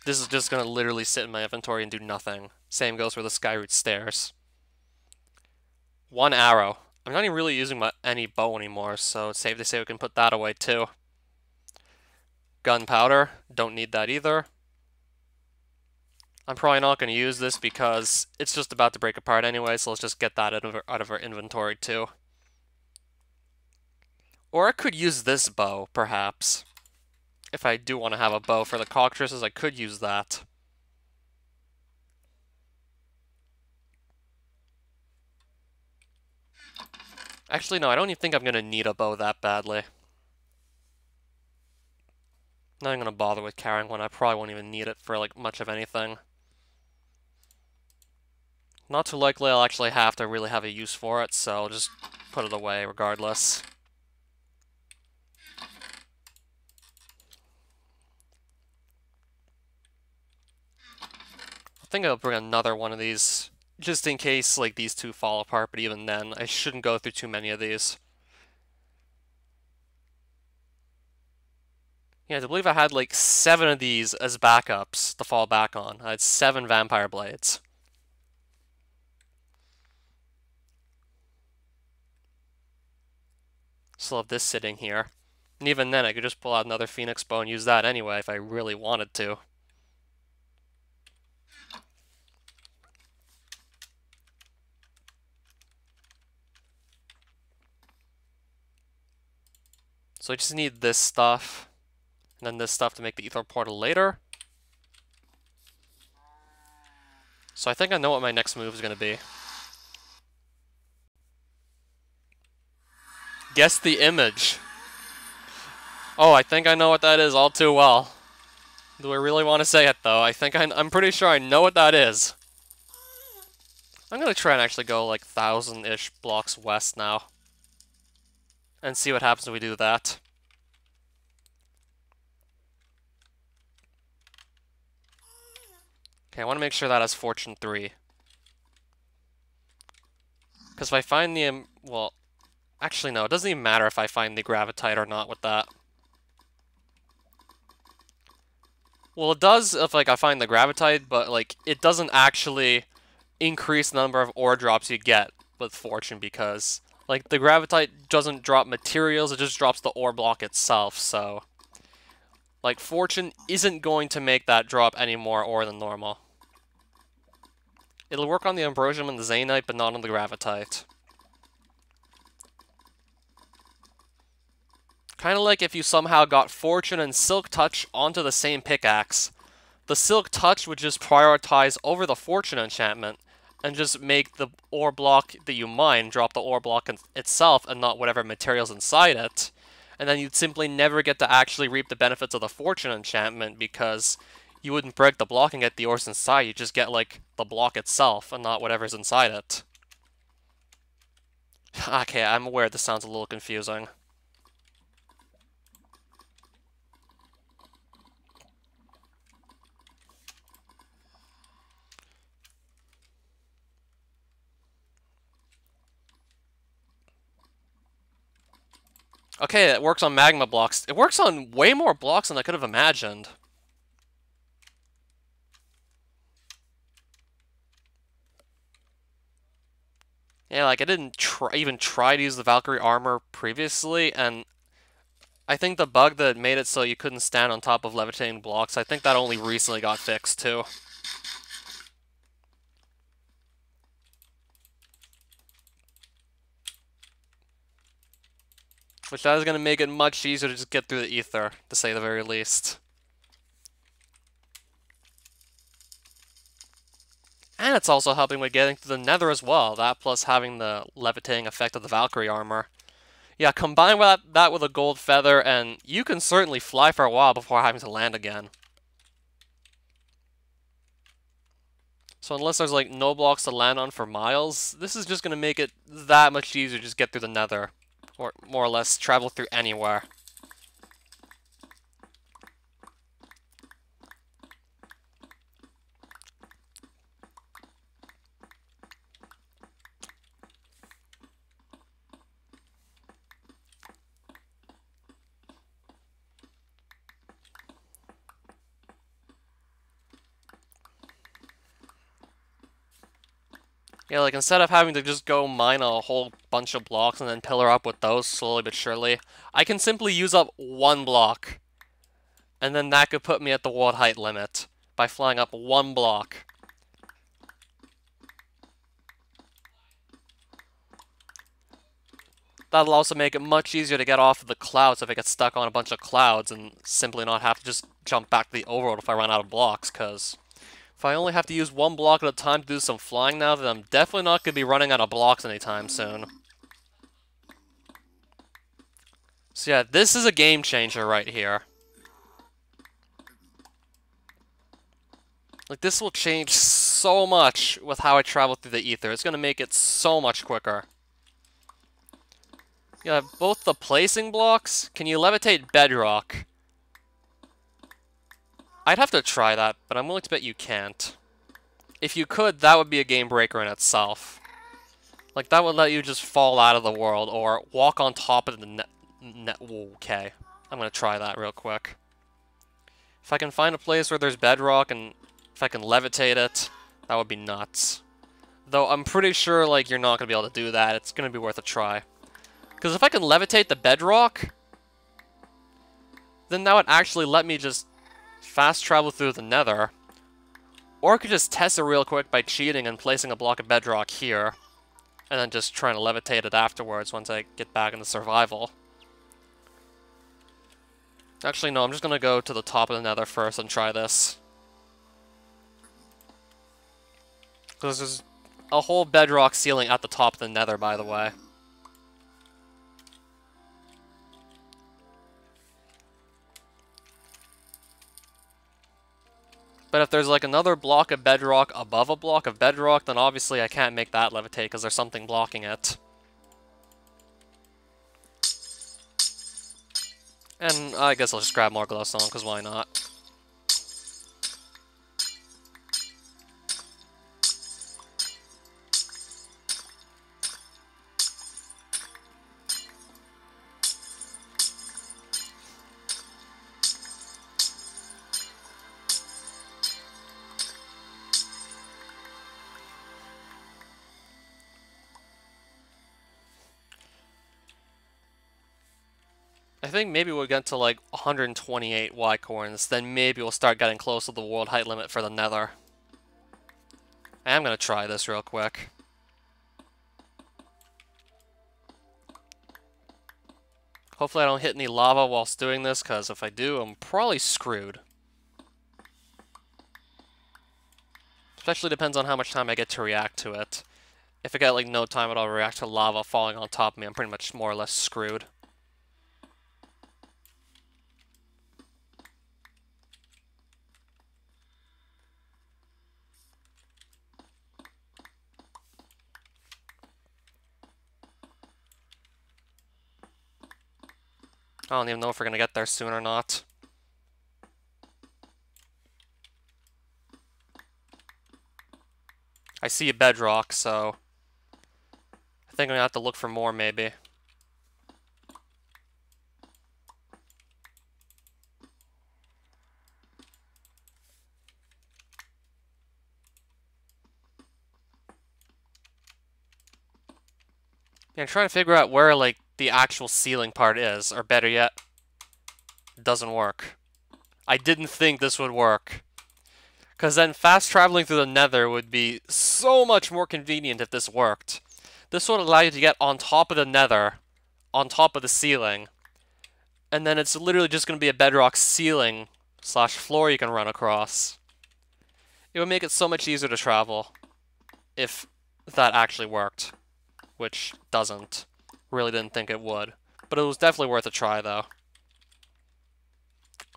This is just going to literally sit in my inventory and do nothing. Same goes for the Skyroot stairs. 1 arrow. I'm not even really using any bow anymore, so it's safe to say we can put that away too. Gunpowder. Don't need that either. I'm probably not going to use this because it's just about to break apart anyway, so let's just get that out of our inventory too. Or I could use this bow, perhaps. If I do want to have a bow for the cockatrices, I could use that. Actually, no, I don't even think I'm going to need a bow that badly. I'm not even going to bother with carrying one. I probably won't even need it for like much of anything. Not too likely I'll actually have to really have a use for it, so I'll just put it away regardless. I think I'll bring another one of these, just in case like these two fall apart, but even then, I shouldn't go through too many of these. Yeah, I believe I had like 7 of these as backups to fall back on. I had 7 vampire blades. Still have this sitting here. And even then, I could just pull out another phoenix bow and use that anyway if I really wanted to. So I just need this stuff, and then this stuff to make the Aether portal later. So I think I know what my next move is going to be. Guess the image. Oh, I think I know what that is all too well. Do I really want to say it, though? I'm pretty sure I know what that is. I'm going to try and actually go like 1,000-ish blocks west now. And see what happens when we do that. Okay, I want to make sure that has Fortune 3. Because if I find the... well, actually no, it doesn't even matter if I find the Gravitite or not with that. Well, it does if like I find the gravitite, but like it doesn't actually increase the number of ore drops you get with fortune because like the gravitite doesn't drop materials, it just drops the ore block itself, so like fortune isn't going to make that drop any more ore than normal. It'll work on the ambrosium and the zainite, but not on the gravitite. Kind of like if you somehow got fortune and silk touch onto the same pickaxe. The silk touch would just prioritize over the fortune enchantment and just make the ore block that you mine drop the ore block itself and not whatever materials inside it. And then you'd simply never get to actually reap the benefits of the fortune enchantment because you wouldn't break the block and get the ores inside, you just get like the block itself and not whatever's inside it. Okay, I'm aware this sounds a little confusing. Okay, it works on magma blocks. It works on way more blocks than I could have imagined. Yeah, like I didn't even try to use the Valkyrie armor previously, and I think the bug that made it so you couldn't stand on top of levitating blocks, I think that only recently got fixed too. Which that is going to make it much easier to just get through the Aether, to say the very least. And it's also helping with getting to the Nether as well, that plus having the levitating effect of the Valkyrie armor. Yeah, combine that with a gold feather, and you can certainly fly for a while before having to land again. So unless there's like no blocks to land on for miles, this is just going to make it that much easier to just get through the Nether. Or more or less travel through anywhere. Yeah, like instead of having to just go mine a whole bunch of blocks and then pillar up with those slowly but surely, I can simply use up one block. And then that could put me at the world height limit by flying up one block. That'll also make it much easier to get off of the clouds if I get stuck on a bunch of clouds and simply not have to just jump back to the overworld if I run out of blocks, because if I only have to use one block at a time to do some flying now, then I'm definitely not going to be running out of blocks anytime soon. So yeah, this is a game changer right here. Like, this will change so much with how I travel through the Aether. It's going to make it so much quicker. Yeah, both the placing blocks. Can you levitate bedrock? I'd have to try that, but I'm willing to bet you can't. If you could, that would be a game breaker in itself. Like, that would let you just fall out of the world, or walk on top of the okay. I'm gonna try that real quick. If I can find a place where there's bedrock, and if I can levitate it, that would be nuts. Though, I'm pretty sure, like, you're not gonna be able to do that. It's gonna be worth a try. Because if I can levitate the bedrock, then that would actually let me just fast travel through the Nether. Or I could just test it real quick by cheating and placing a block of bedrock here. And then just trying to levitate it afterwards once I get back into survival. Actually, no, I'm just going to go to the top of the Nether first and try this. Because there's a whole bedrock ceiling at the top of the Nether, by the way. But if there's like another block of bedrock above a block of bedrock, then obviously I can't make that levitate because there's something blocking it. And I guess I'll just grab more glowstone, because why not? think maybe we'll get to like 128 Y coins, then maybe we'll start getting close to the world height limit for the Nether. I am gonna try this real quick. Hopefully I don't hit any lava whilst doing this, because if I do, I'm probably screwed. Especially depends on how much time I get to react to it. If I get like no time at all to react to lava falling on top of me, I'm pretty much more or less screwed. I don't even know if we're gonna get there soon or not. I see a bedrock, so I think I'm gonna have to look for more, maybe. Yeah, I'm trying to figure out where, like, the actual ceiling part is, or better yet, it doesn't work. I didn't think this would work. Because then fast traveling through the Nether would be so much more convenient if this worked. This would allow you to get on top of the Nether, on top of the ceiling, and then it's literally just going to be a bedrock ceiling slash floor you can run across. It would make it so much easier to travel if that actually worked, which doesn't. Really didn't think it would, but it was definitely worth a try though.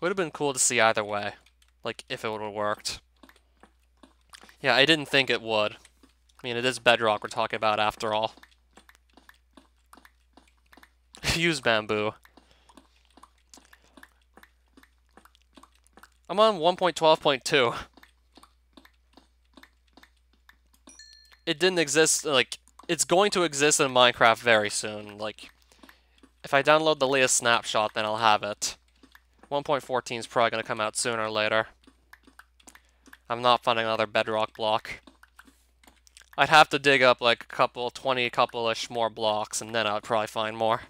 Would have been cool to see either way, like if it would have worked. Yeah, I didn't think it would. I mean, it is bedrock we're talking about after all. Use bamboo. I'm on 1.12.2. It didn't exist, like, it's going to exist in Minecraft very soon. Like, if I download the latest snapshot, then I'll have it. 1.14 is probably going to come out sooner or later. I'm not finding another bedrock block. I'd have to dig up like a couple, 20 couple-ish more blocks, and then I'd probably find more.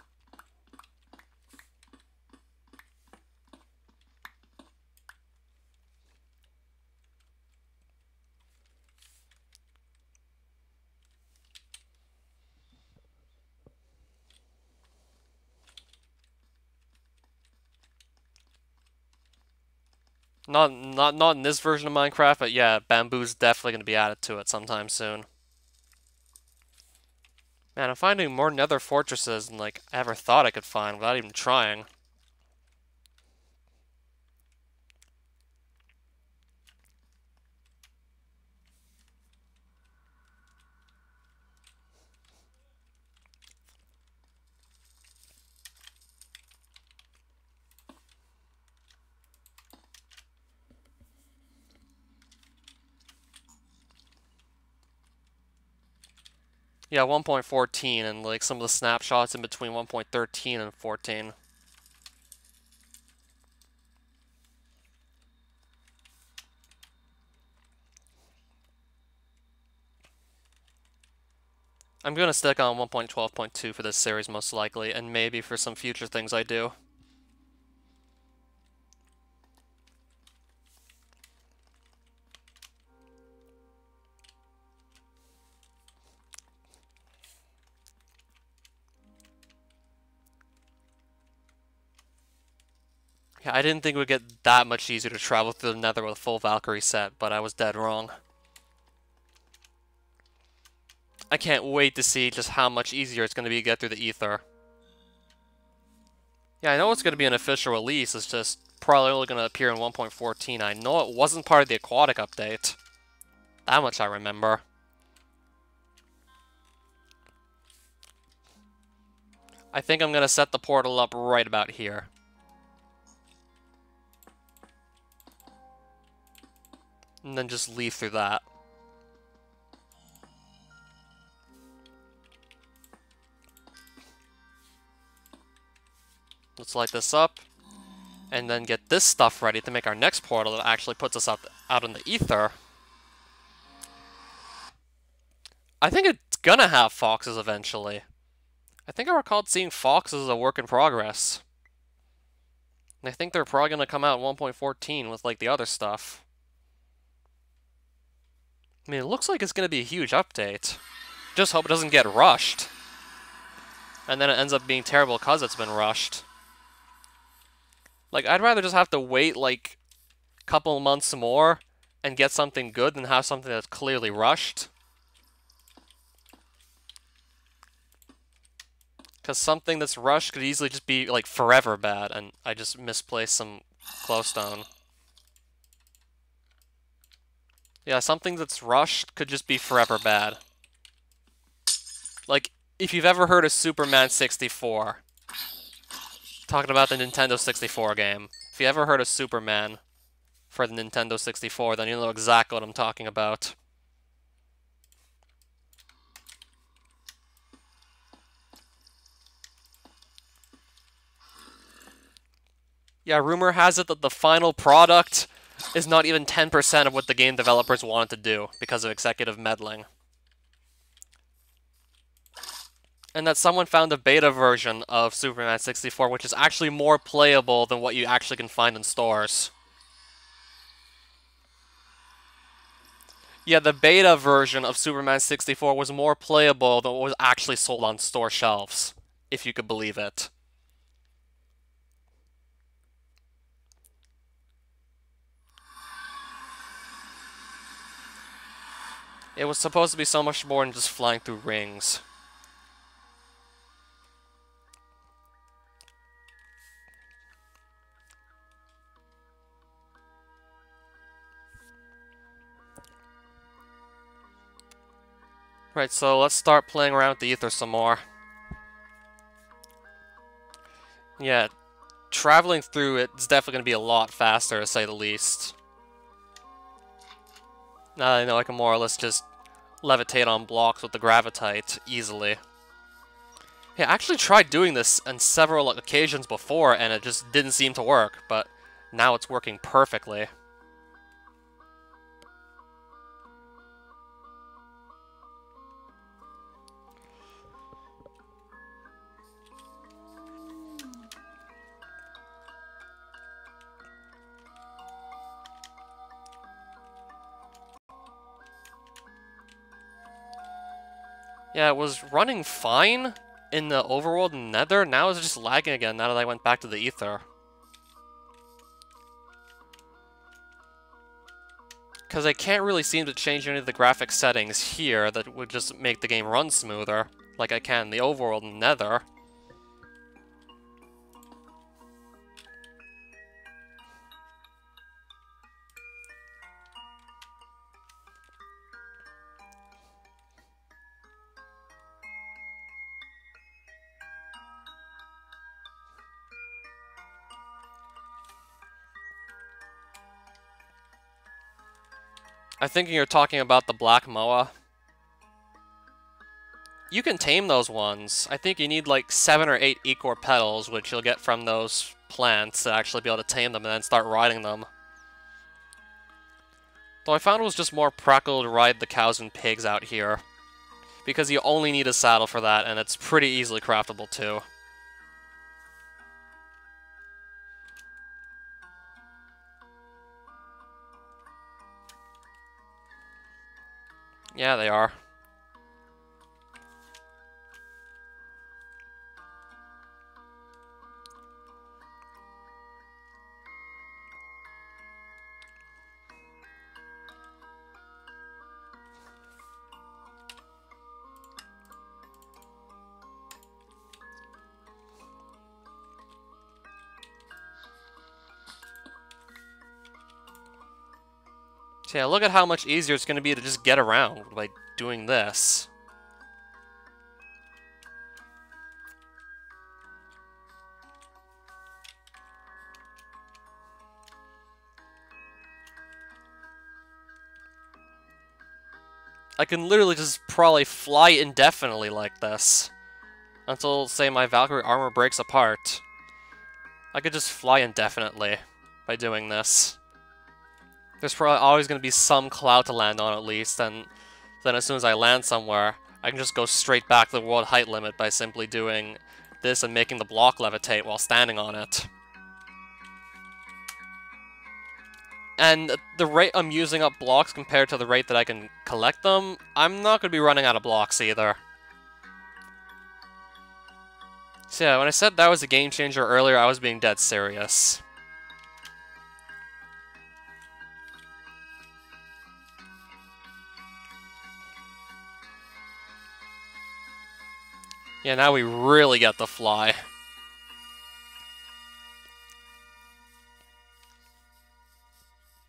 Not in this version of Minecraft, but yeah, bamboo's definitely going to be added to it sometime soon. Man, I'm finding more nether fortresses than like I ever thought I could find without even trying. Yeah, 1.14 and like some of the snapshots in between 1.13 and 14. I'm going to stick on 1.12.2 for this series most likely, and maybe for some future things I do. Yeah, I didn't think it would get that much easier to travel through the Nether with a full Valkyrie set, but I was dead wrong. I can't wait to see just how much easier it's going to be to get through the Aether. Yeah, I know it's going to be an official release, it's just probably only going to appear in 1.14. I know it wasn't part of the aquatic update. That much I remember. I think I'm going to set the portal up right about here. And then just leave through that. Let's light this up. And then get this stuff ready to make our next portal that actually puts us out in the Aether. I think it's gonna have foxes eventually. I think I recalled seeing foxes as a work in progress. And I think they're probably going to come out 1.14 with, like, the other stuff. I mean, it looks like it's going to be a huge update. Just hope it doesn't get rushed. And then it ends up being terrible because it's been rushed. Like, I'd rather just have to wait, like, a couple months more and get something good than have something that's clearly rushed. Because something that's rushed could easily just be, like, forever bad, and I just misplaced some glowstone. Yeah, something that's rushed could just be forever bad. Like, if you've ever heard of Superman 64, talking about the Nintendo 64 game, if you ever heard of Superman for the Nintendo 64, then you'll know exactly what I'm talking about. Yeah, rumor has it that the final product is not even 10% of what the game developers wanted to do because of executive meddling. And that someone found a beta version of Superman 64 which is actually more playable than what you actually can find in stores. Yeah, the beta version of Superman 64 was more playable than what was actually sold on store shelves, if you could believe it. It was supposed to be so much more than just flying through rings. Right, so let's start playing around with the Aether some more. Yeah, traveling through it is definitely going to be a lot faster, to say the least. Now that I know I can more or less just levitate on blocks with the gravitite easily. Yeah, I actually tried doing this on several occasions before, and it just didn't seem to work, but now it's working perfectly. Yeah, it was running fine in the overworld and Nether. Now it's just lagging again now that I went back to the Aether. Because I can't really seem to change any of the graphic settings here that would just make the game run smoother, like I can in the overworld and Nether. I think you're talking about the Black Moa. You can tame those ones. I think you need like 7 or 8 Ichor petals, which you'll get from those plants to actually be able to tame them and then start riding them. Though I found it was just more practical to ride the cows and pigs out here, because you only need a saddle for that, and it's pretty easily craftable too. Yeah, they are. So yeah, look at how much easier it's going to be to just get around by doing this. I can literally just probably fly indefinitely like this. Until, say, my Valkyrie armor breaks apart. I could just fly indefinitely by doing this. There's probably always going to be some cloud to land on at least, and then as soon as I land somewhere, I can just go straight back to the world height limit by simply doing this and making the block levitate while standing on it. And the rate I'm using up blocks compared to the rate that I can collect them, I'm not going to be running out of blocks either. So yeah, when I said that was a game changer earlier, I was being dead serious. Yeah, now we really get the fly.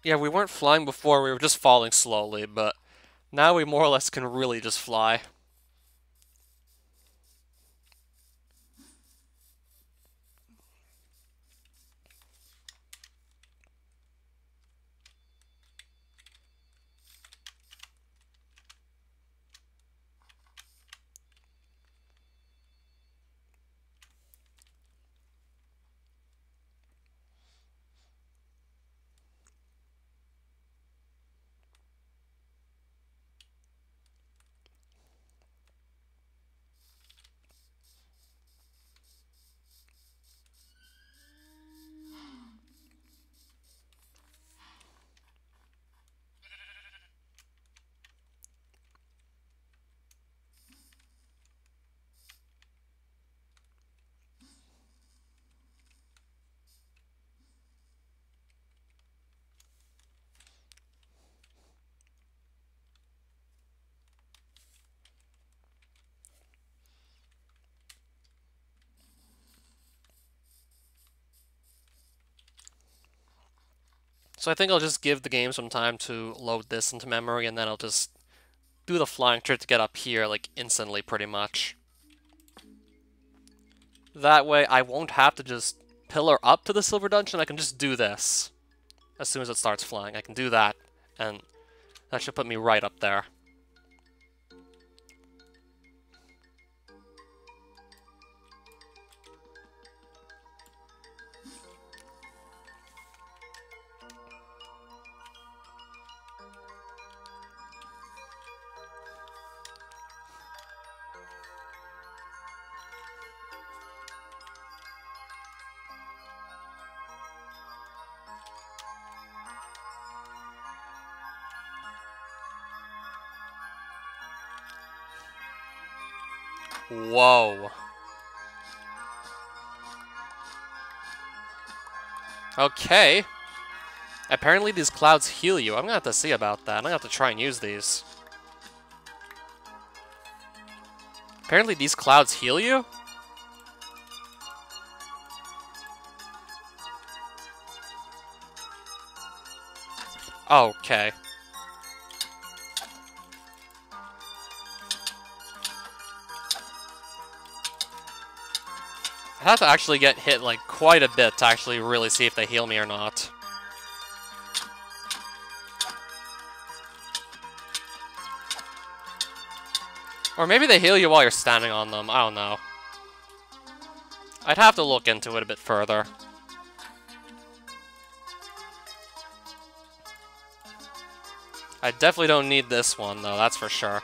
Yeah, we weren't flying before, we were just falling slowly, but now we more or less can really just fly. So I think I'll just give the game some time to load this into memory, and then I'll just do the flying trick to get up here, like, instantly, pretty much. That way, I won't have to just pillar up to the silver dungeon, I can just do this. As soon as it starts flying, I can do that, and that should put me right up there. Whoa. Okay. Apparently these clouds heal you. I'm gonna have to see about that. I'm gonna have to try and use these. Apparently these clouds heal you? Okay. I have to actually get hit, like, quite a bit to actually really see if they heal me or not. Or maybe they heal you while you're standing on them, I don't know. I'd have to look into it a bit further. I definitely don't need this one, though, that's for sure.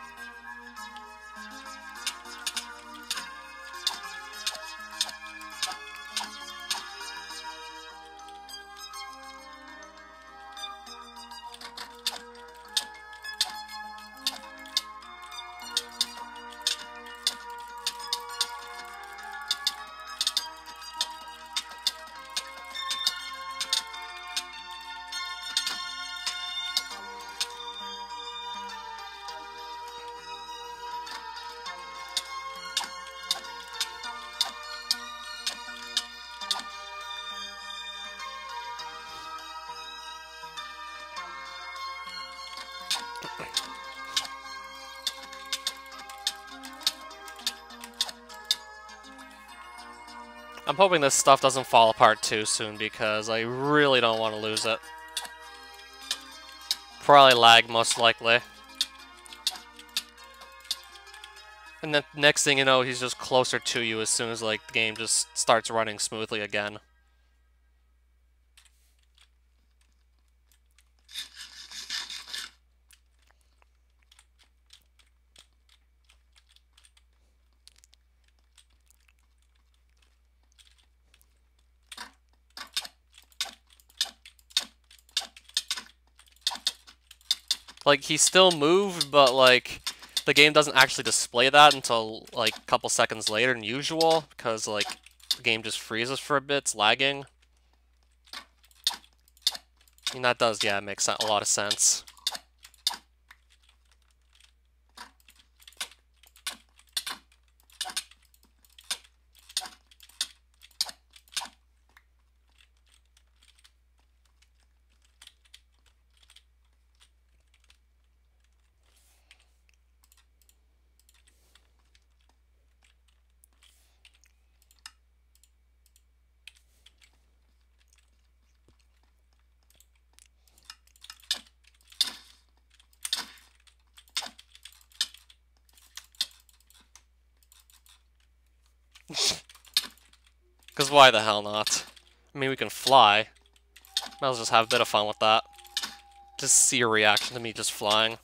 I'm hoping this stuff doesn't fall apart too soon because I really don't want to lose it. Probably lag, most likely. And then next thing you know, he's just closer to you as soon as, like, the game just starts running smoothly again. Like, he still moved, but, like, the game doesn't actually display that until, like, a couple seconds later than usual, because, like, the game just freezes for a bit, it's lagging. I mean, that does, yeah, make a lot of sense. Because why the hell not? I mean, we can fly. Might as well just have a bit of fun with that. Just see a reaction to me just flying.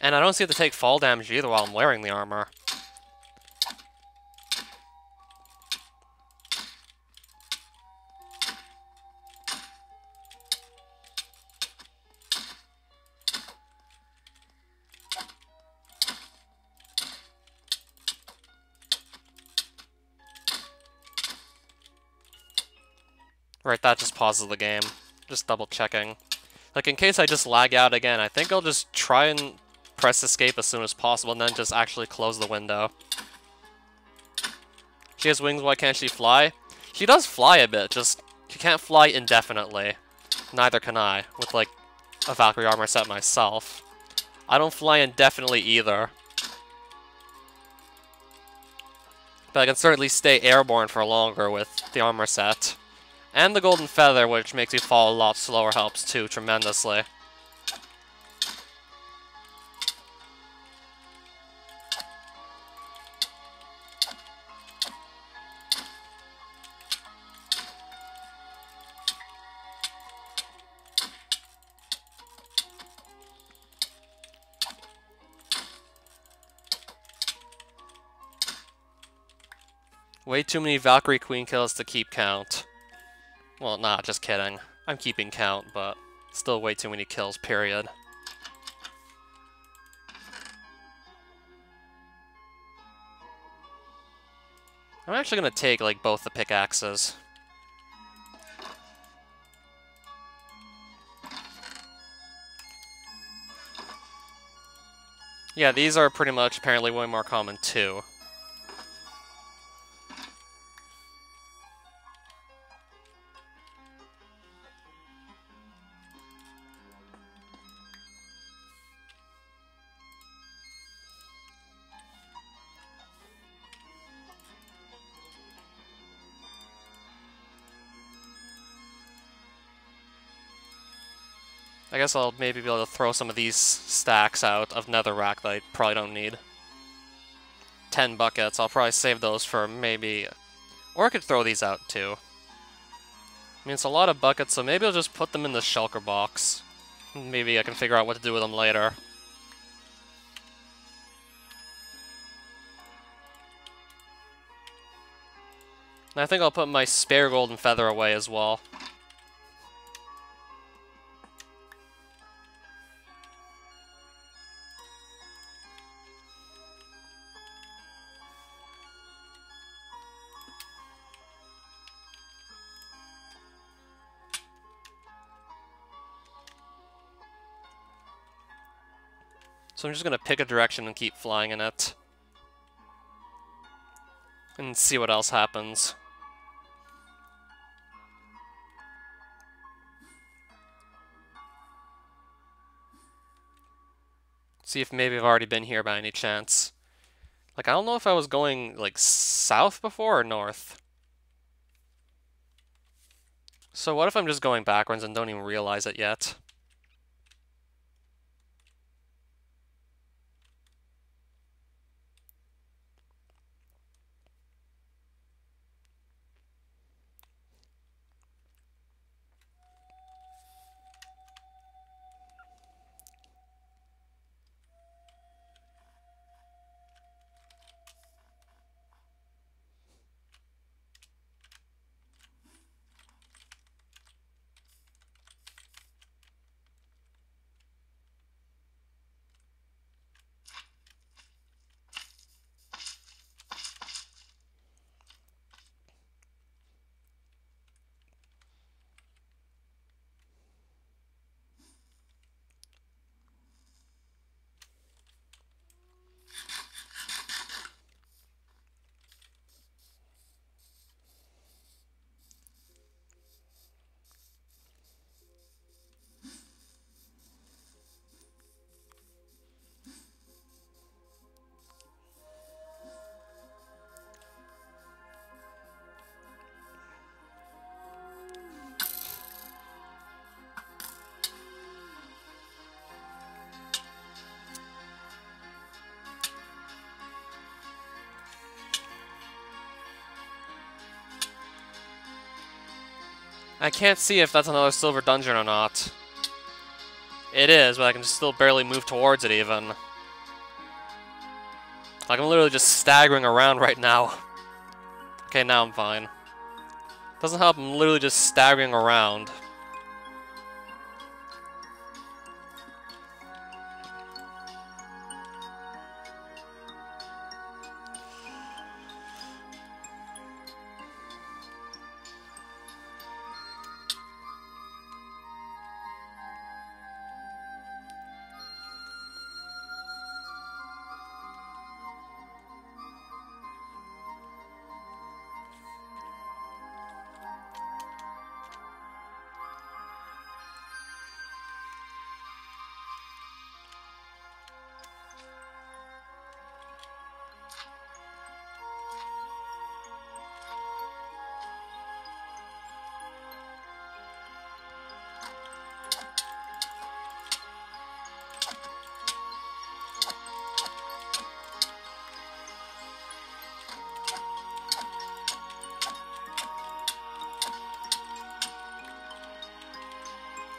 And I don't seem to take fall damage either while I'm wearing the armor. Right, that just pauses the game. Just double checking. Like, in case I just lag out again, I think I'll just try and press escape as soon as possible and then just actually close the window. She has wings, why can't she fly? She does fly a bit, just she can't fly indefinitely. Neither can I, with like a Valkyrie armor set myself. I don't fly indefinitely either. But I can certainly stay airborne for longer with the armor set. And the golden feather, which makes me fall a lot slower, helps too, tremendously. Way too many Valkyrie Queen kills to keep count. Well, nah, just kidding. I'm keeping count, but still way too many kills, period. I'm actually gonna take, like, both the pickaxes. Yeah, these are pretty much apparently way more common, too. I guess I'll maybe be able to throw some of these stacks out of netherrack that I probably don't need. 10 buckets, I'll probably save those for maybe... Or I could throw these out too. I mean, it's a lot of buckets, so maybe I'll just put them in the shulker box. Maybe I can figure out what to do with them later. And I think I'll put my spare golden feather away as well. So I'm just gonna pick a direction and keep flying in it. And see what else happens. See if maybe I've already been here by any chance. Like, I don't know if I was going, like, south before or north. So what if I'm just going backwards and don't even realize it yet? I can't see if that's another silver dungeon or not. It is, but I can just still barely move towards it even. Like, I'm literally just staggering around right now. Okay, now I'm fine. Doesn't help, I'm literally just staggering around.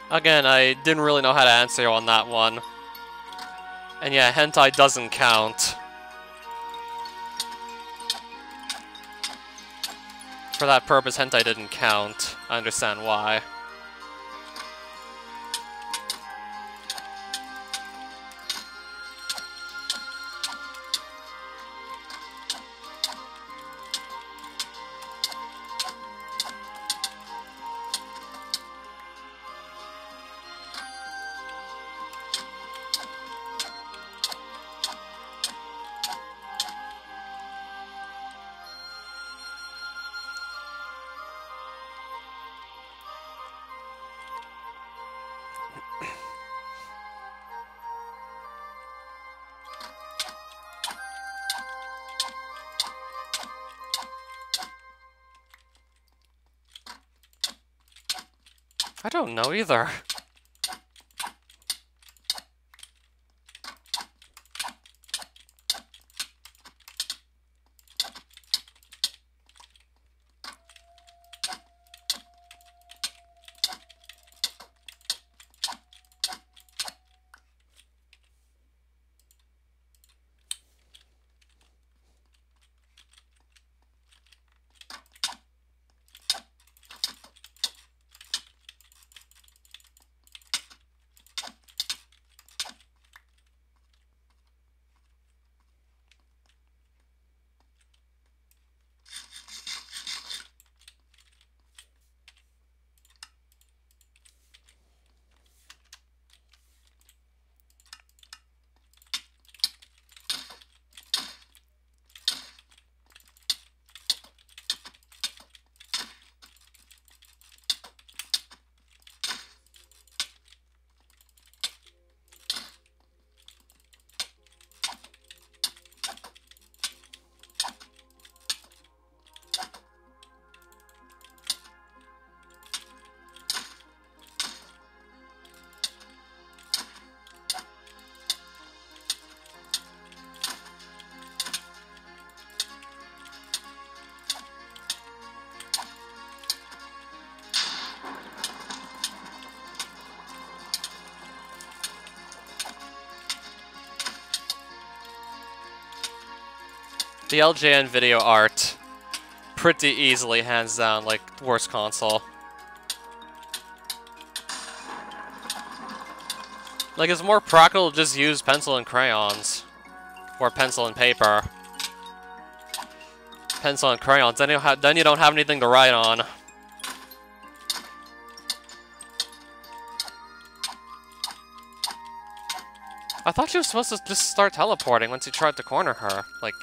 Again, I didn't really know how to answer you on that one. And yeah, hentai doesn't count. For that purpose, hentai didn't count. I understand why. I don't know either. The LJN video art, pretty easily, hands down, like, worst console. Like, it's more practical to just use pencil and crayons. Or pencil and paper. Pencil and crayons, then you don't have anything to write on. I thought she was supposed to just start teleporting once you tried to corner her. Like,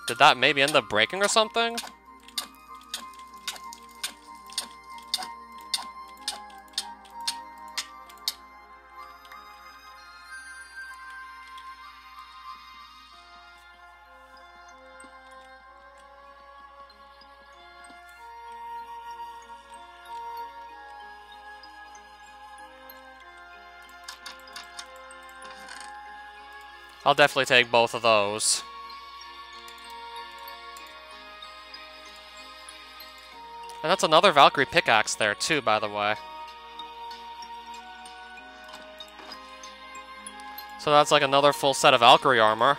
did that maybe end up breaking or something? I'll definitely take both of those. And that's another Valkyrie pickaxe there too, by the way. So that's like another full set of Valkyrie armor.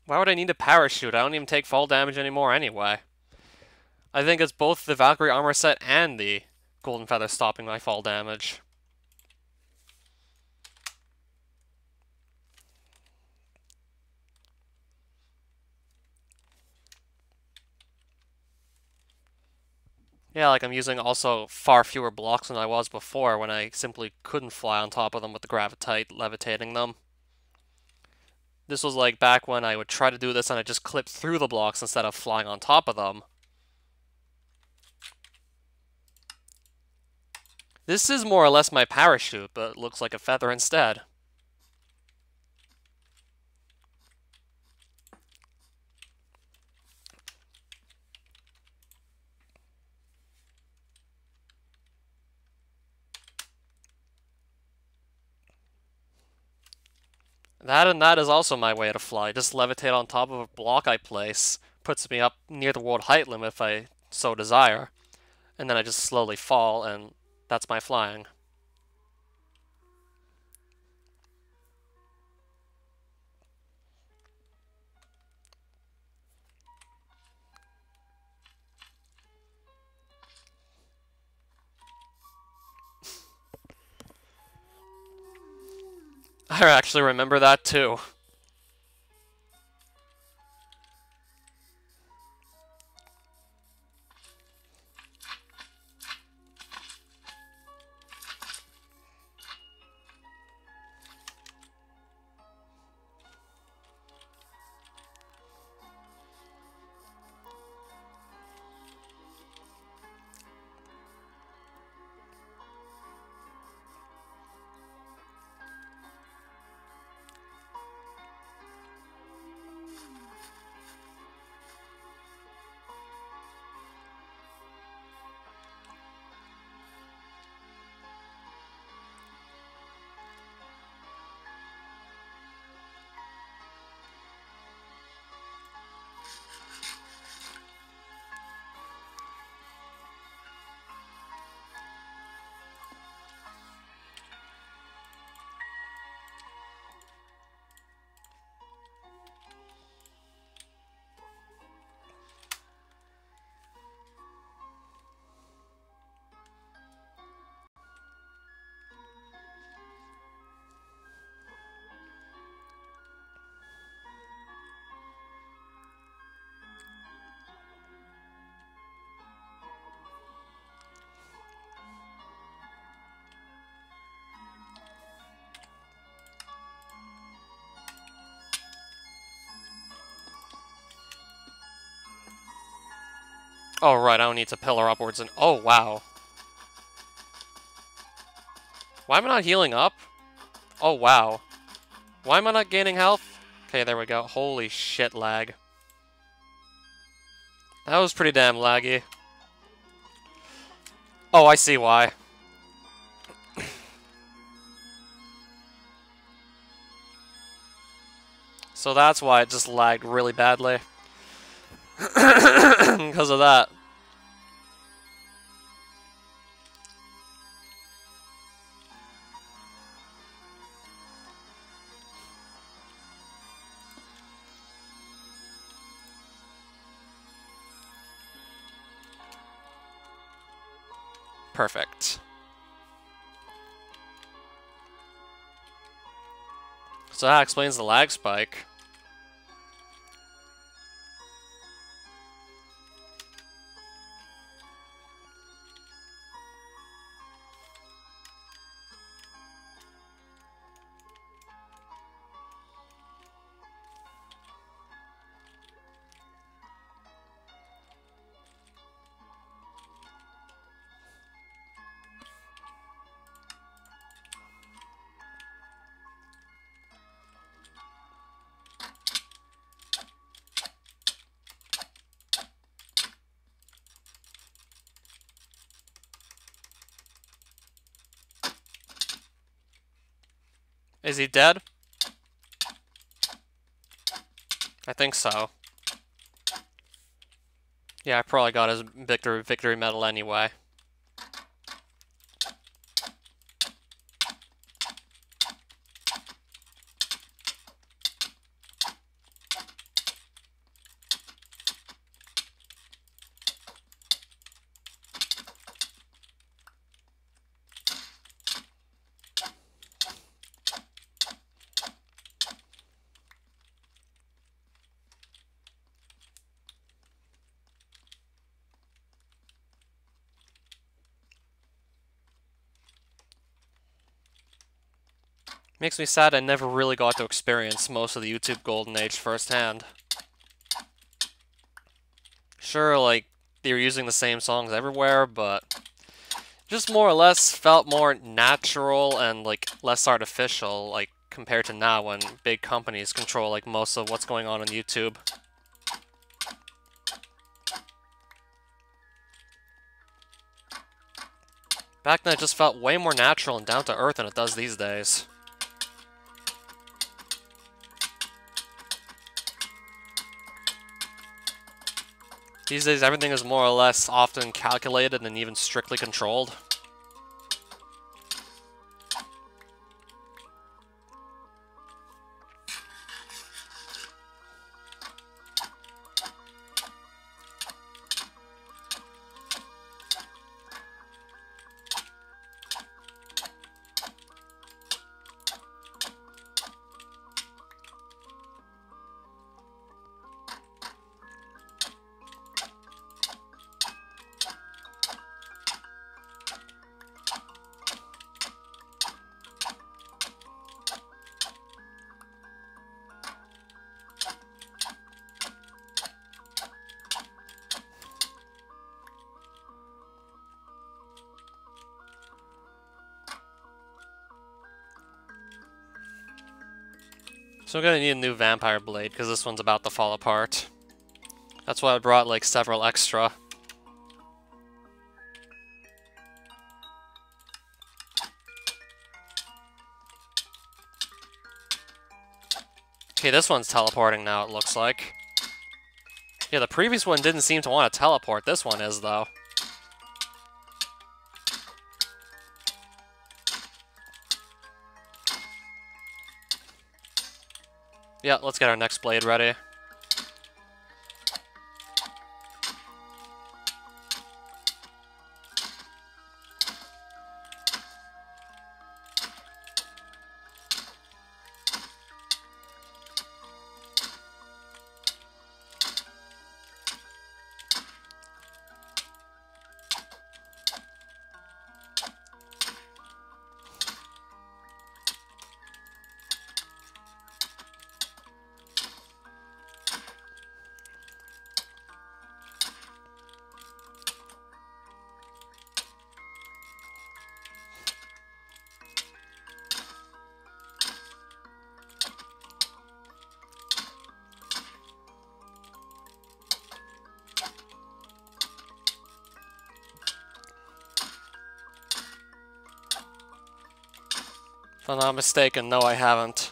Why would I need a parachute? I don't even take fall damage anymore anyway. I think it's both the Valkyrie armor set and the Golden Feather stopping my fall damage. Yeah, like I'm using also far fewer blocks than I was before when I simply couldn't fly on top of them with the Gravitite levitating them. This was like back when I would try to do this and I just clip through the blocks instead of flying on top of them. This is more or less my parachute, but it looks like a feather instead. That and that is also my way to fly. Just levitate on top of a block I place. Puts me up near the world height limit if I so desire. And then I just slowly fall, and that's my flying. I actually remember that too. Oh, right, I don't need to pillar upwards and... Oh, wow. Why am I not healing up? Oh, wow. Why am I not gaining health? Okay, there we go. Holy shit, lag. That was pretty damn laggy. Oh, I see why. So that's why it just lagged really badly. Because of that. Perfect. So that explains the lag spike. Is he dead? I think so. Yeah, I probably got his victory medal anyway. Makes me sad I never really got to experience most of the YouTube Golden Age firsthand. Sure, like, they were using the same songs everywhere, but just more or less felt more natural and, like, less artificial, like, compared to now when big companies control, like, most of what's going on YouTube. Back then it just felt way more natural and down to earth than it does these days. These days everything is more or less often calculated and even strictly controlled. So I'm gonna need a new vampire blade, because this one's about to fall apart. That's why I brought, like, several extra. Okay, this one's teleporting now, it looks like. Yeah, the previous one didn't seem to want to teleport. This one is, though. Yeah, let's get our next blade ready. If I'm not mistaken, no I haven't.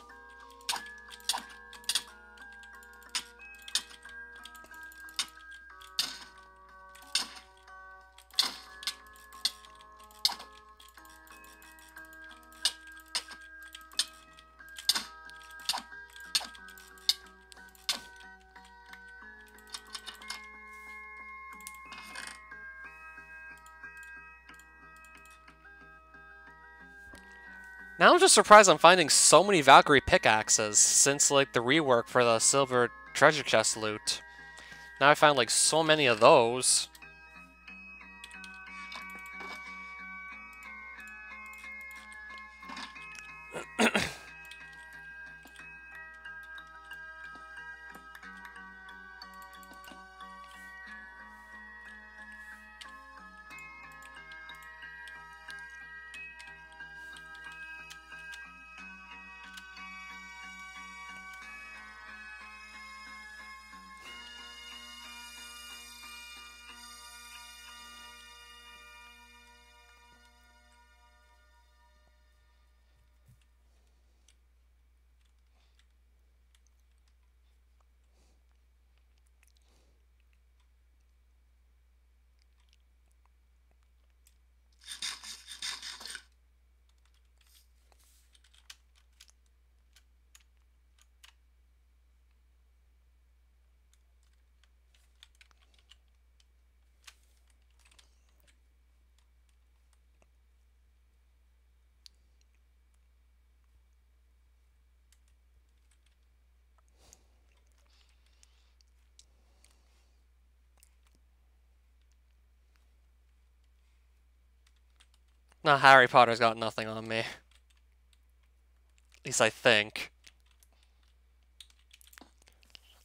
Now I'm just surprised I'm finding so many Valkyrie pickaxes since, like, the rework for the silver treasure chest loot. Now I found, like, so many of those. Now Harry Potter's got nothing on me. At least I think.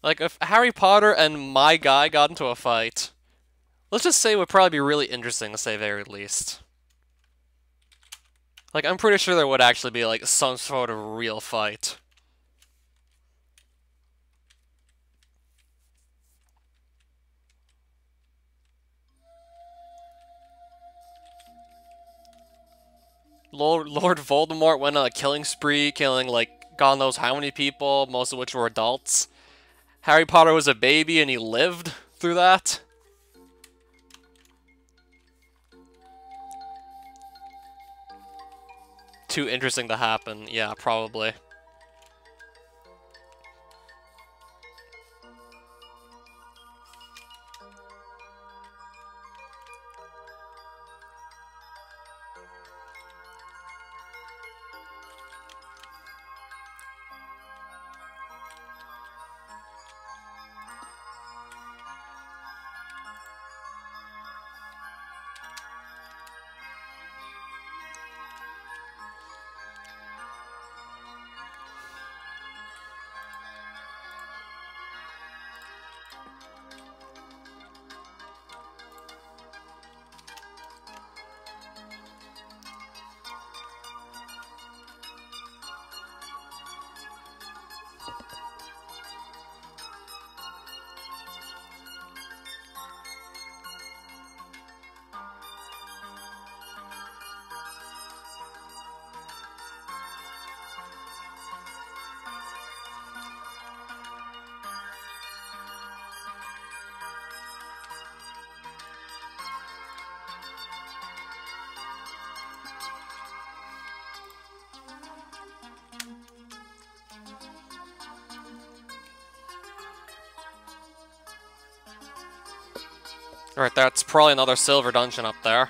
Like, if Harry Potter and my guy got into a fight, let's just say it would probably be really interesting to say very least. Like, I'm pretty sure there would actually be, like, some sort of real fight. Lord Voldemort went on a killing spree, killing, like, God knows how many people, most of which were adults. Harry Potter was a baby and he lived through that. Too interesting to happen. Yeah, probably. Alright, that's probably another silver dungeon up there.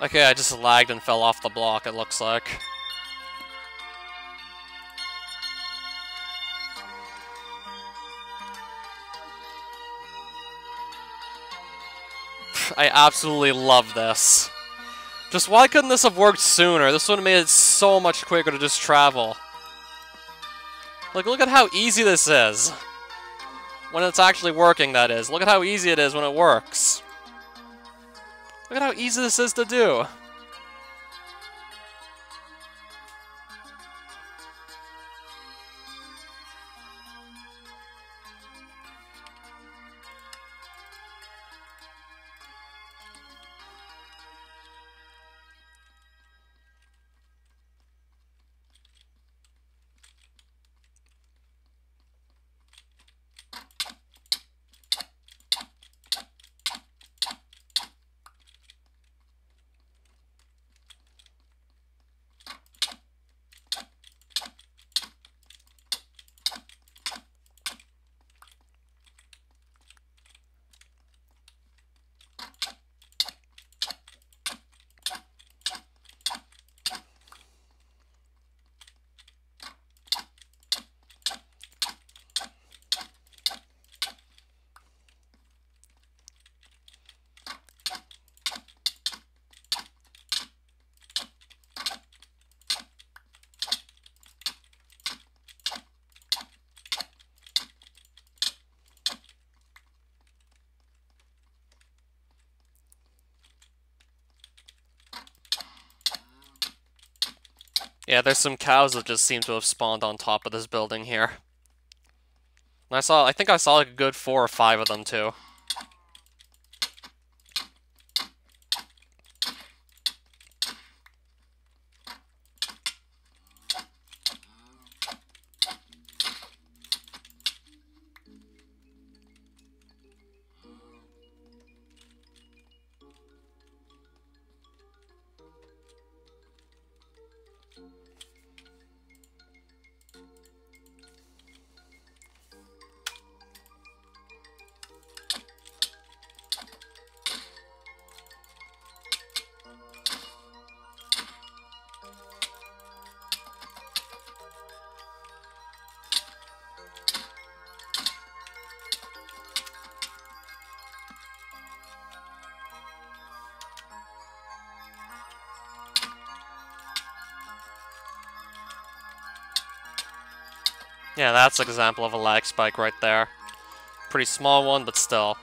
Okay, I just lagged and fell off the block, it looks like. I absolutely love this. Just why couldn't this have worked sooner? This would have made it so much quicker to just travel. Like, look at how easy this is. When it's actually working, that is. Look at how easy it is when it works. Look at how easy this is to do. Yeah, there's some cows that just seem to have spawned on top of this building here. And I think I saw like a good 4 or 5 of them too. Yeah, that's an example of a lag spike right there. Pretty small one, but still.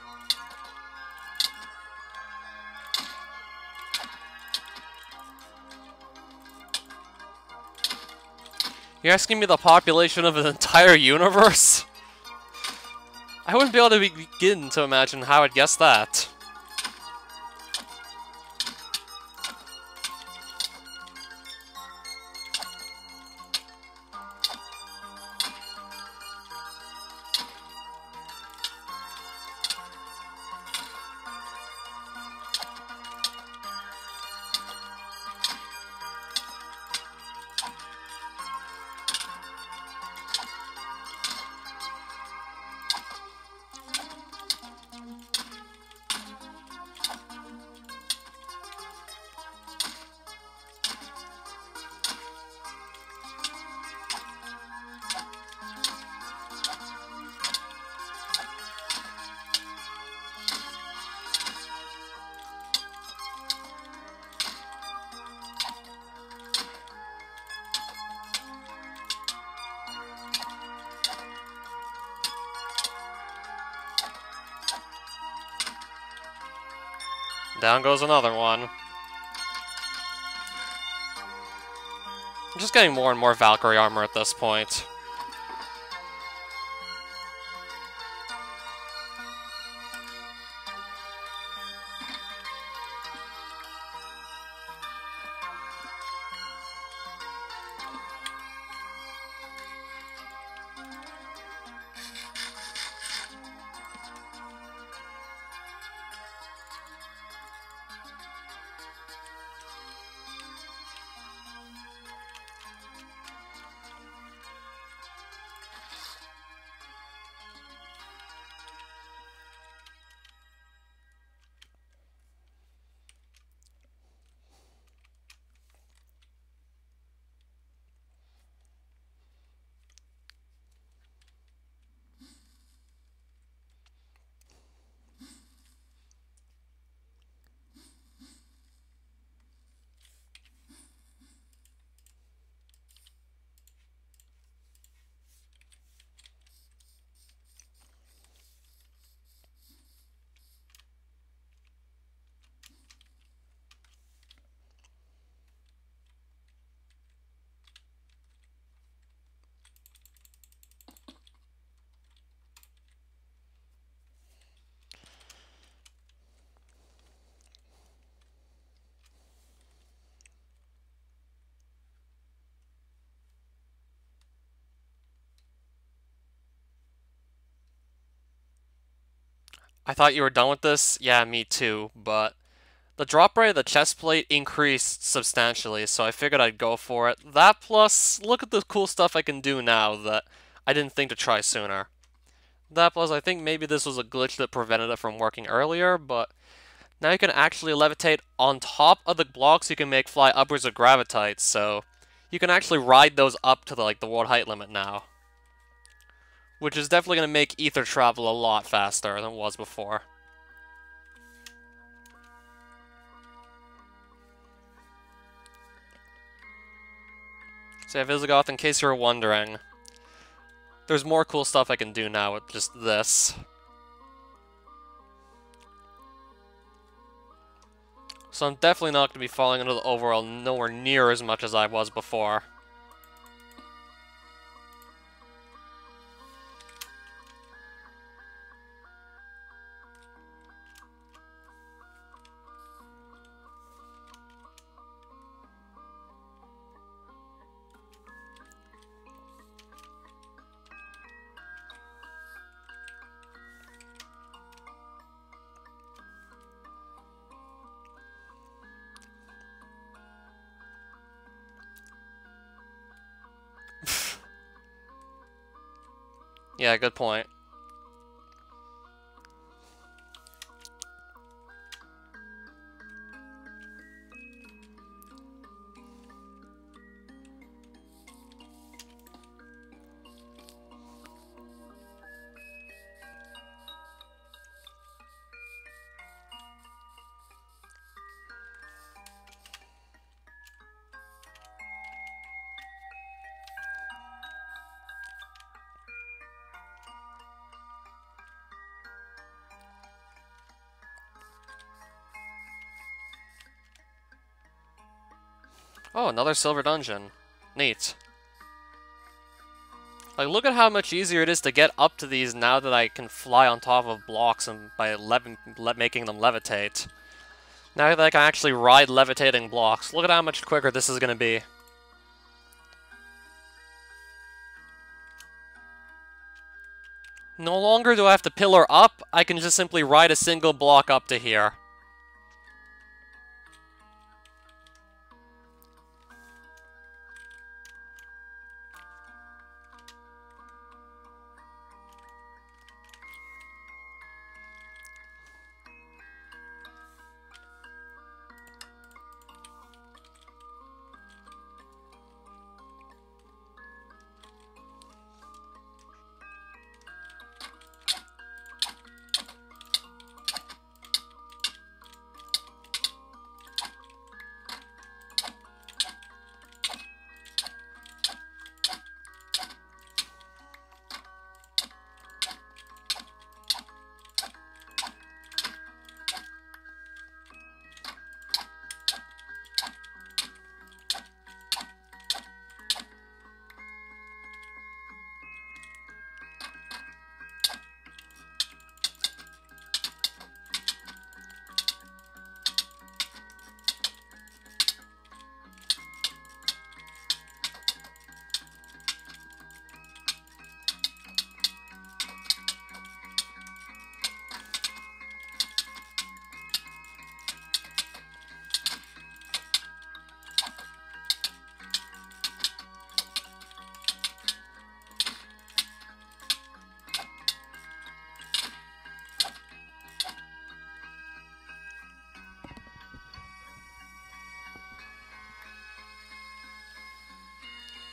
You're asking me the population of an entire universe? I wouldn't be able to begin to imagine how I'd guess that. Down goes another one. I'm just getting more and more Valkyrie armor at this point. I thought you were done with this? Yeah, me too, but the drop rate of the chest plate increased substantially, so I figured I'd go for it. That plus, look at the cool stuff I can do now that I didn't think to try sooner. That plus, I think maybe this was a glitch that prevented it from working earlier, but now you can actually levitate on top of the blocks you can make fly upwards of gravitites, so you can actually ride those up to the world height limit now. Which is definitely going to make Aether travel a lot faster than it was before. So yeah, Visigoth, in case you were wondering, there's more cool stuff I can do now with just this. So I'm definitely not going to be falling into the overall nowhere near as much as I was before. Yeah, good point. Oh, another silver dungeon. Neat. Like, look at how much easier it is to get up to these now that I can fly on top of blocks and by making them levitate. Now that I can actually ride levitating blocks, look at how much quicker this is going to be. No longer do I have to pillar up, I can just simply ride a single block up to here.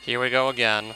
Here we go again.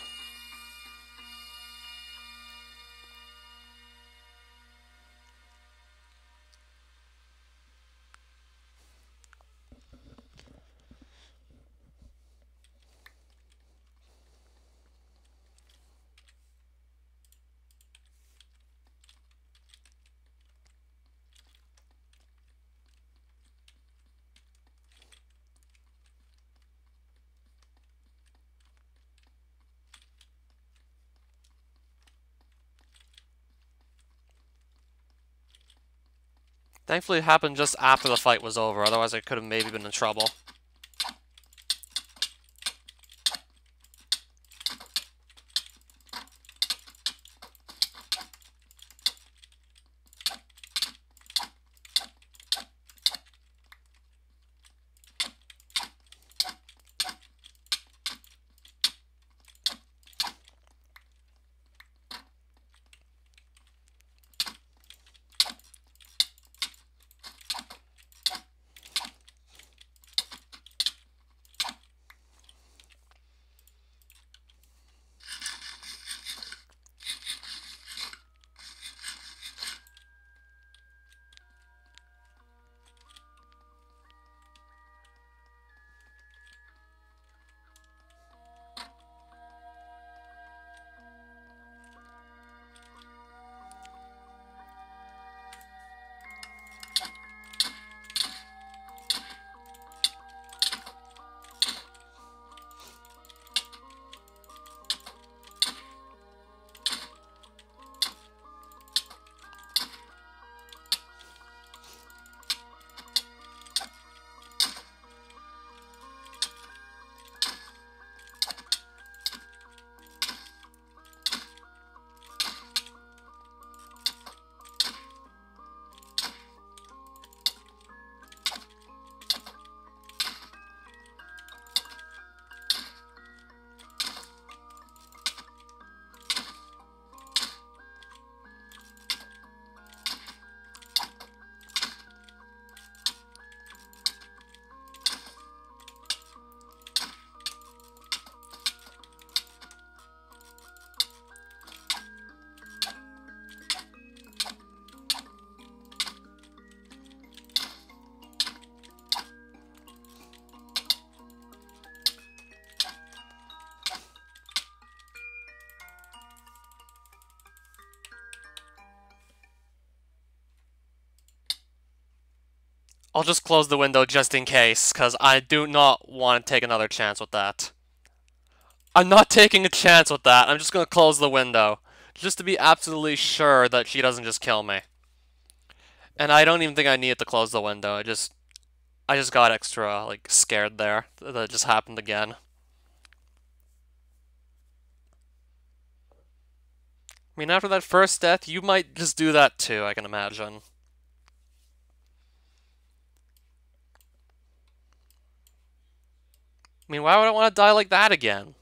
Thankfully it happened just after the fight was over, otherwise I could have maybe been in trouble. I'll just close the window just in case, because I do not want to take another chance with that. I'm not taking a chance with that. I'm just going to close the window. Just to be absolutely sure that she doesn't just kill me. And I don't even think I needed to close the window. I just got extra, like, scared there. That just happened again. I mean, after that first death, you might just do that too, I can imagine. I mean, why would I want to die like that again?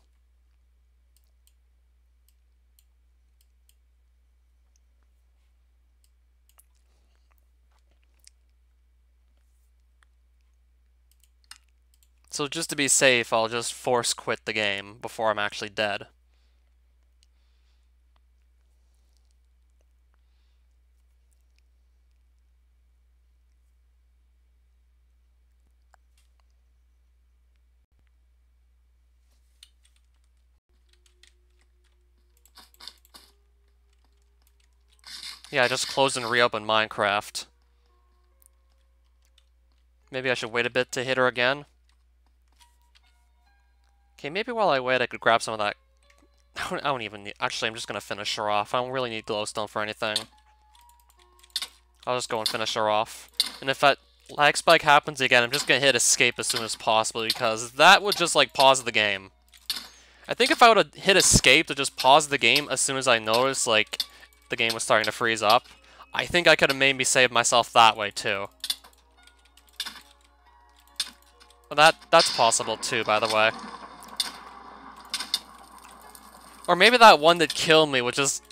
So just to be safe, I'll just force quit the game before I'm actually dead. Yeah, I just closed and reopened Minecraft. Maybe I should wait a bit to hit her again. Okay, maybe while I wait, I could grab some of that. I don't even need. Actually, I'm just gonna finish her off. I don't really need glowstone for anything. I'll just go and finish her off. And if that lag spike happens again, I'm just gonna hit escape as soon as possible because that would just like pause the game. I think if I would have hit escape to just pause the game as soon as I noticed like the game was starting to freeze up, I think I could have maybe saved myself that way too. But that's possible too, by the way. Or maybe that one that killed me, which just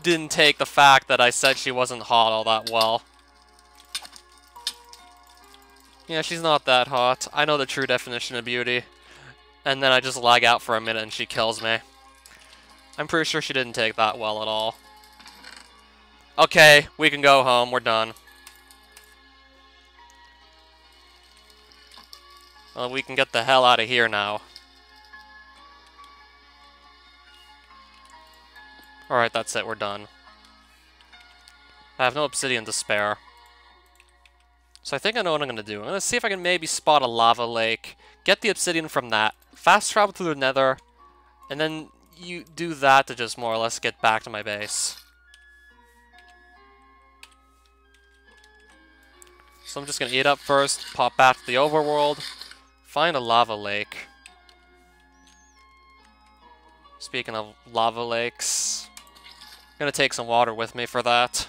didn't take the fact that I said she wasn't hot all that well. Yeah, she's not that hot. I know the true definition of beauty. And then I just lag out for a minute and she kills me. I'm pretty sure she didn't take that well at all. Okay, we can go home. We're done. Well, we can get the hell out of here now. Alright, that's it. We're done. I have no obsidian to spare. So I think I know what I'm going to do. I'm going to see if I can maybe spot a lava lake, get the obsidian from that, fast travel through the nether, and then you do that to just more or less get back to my base. So I'm just going to eat up first, pop back to the overworld, find a lava lake. Speaking of lava lakes, I'm going to take some water with me for that.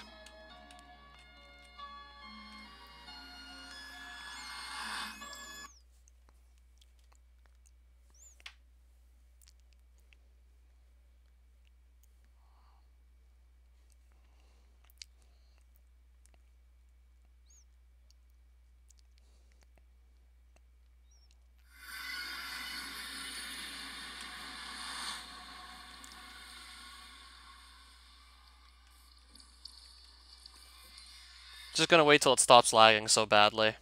Just gonna wait till it stops lagging so badly.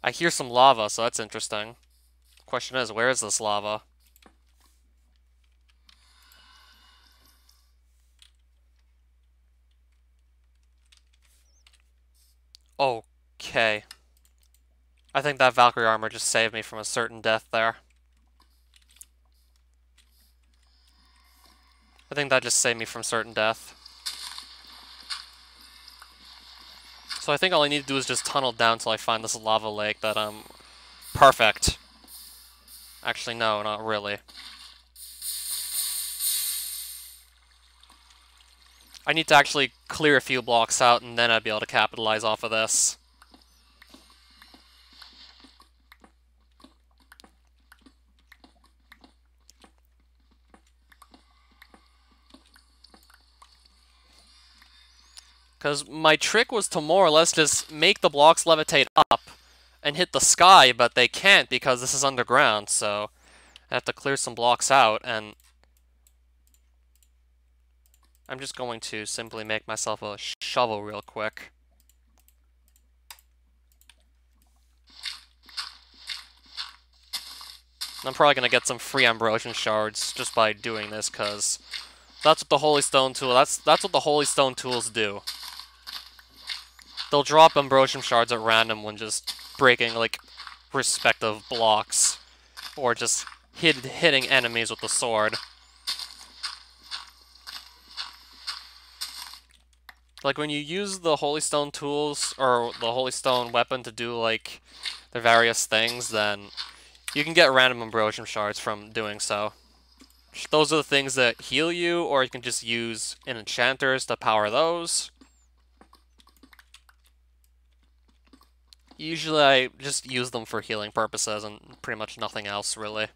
I hear some lava, so that's interesting. Question is, where is this lava? Okay. I think that Valkyrie armor just saved me from a certain death there. I think that just saved me from certain death. So I think all I need to do is just tunnel down till I find this lava lake that, perfect. Actually, no, not really. I need to actually clear a few blocks out, and then I'd be able to capitalize off of this. Because my trick was to more or less just make the blocks levitate up and hit the sky, but they can't because this is underground, so I have to clear some blocks out, and I'm just going to simply make myself a shovel real quick. I'm probably going to get some free Ambrosian shards just by doing this, because that's what the Holy Stone tool, that's what the Holy Stone tools do. they'll drop Ambrosium Shards at random when just breaking, like, respective blocks. Or just hitting enemies with the sword. Like, when you use the Holy Stone tools, or the Holy Stone weapon to do, like, the various things, then you can get random Ambrosium Shards from doing so. Those are the things that heal you, or you can just use enchanters to power those. Usually I just use them for healing purposes, and pretty much nothing else, really.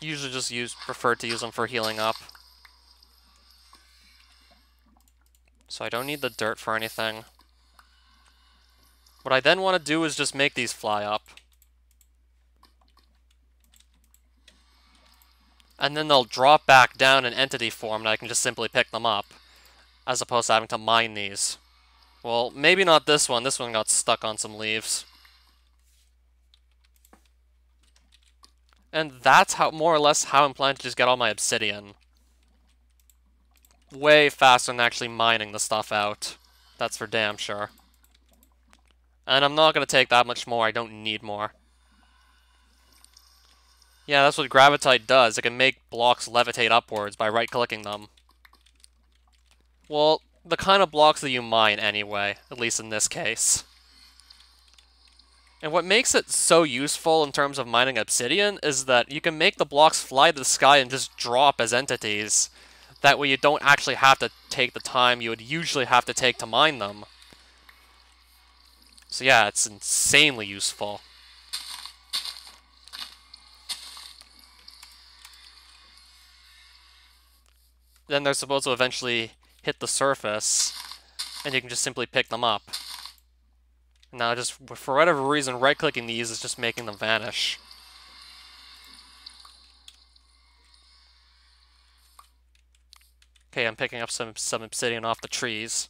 Usually just prefer to use them for healing up. So I don't need the dirt for anything. What I then want to do is just make these fly up. And then they'll drop back down in entity form and I can just simply pick them up. As opposed to having to mine these. Well, maybe not this one. This one got stuck on some leaves. And that's how, more or less, how I'm planning to just get all my obsidian. Way faster than actually mining the stuff out. That's for damn sure. And I'm not going to take that much more. I don't need more. Yeah, that's what Gravitite does. It can make blocks levitate upwards by right-clicking them. Well, the kind of blocks that you mine anyway, at least in this case. And what makes it so useful in terms of mining obsidian is that you can make the blocks fly to the sky and just drop as entities. That way you don't actually have to take the time you would usually have to take to mine them. So yeah, it's insanely useful. Then they're supposed to eventually hit the surface, and you can just simply pick them up. Now, just for whatever reason, right-clicking these is just making them vanish. Okay, I'm picking up some obsidian off the trees.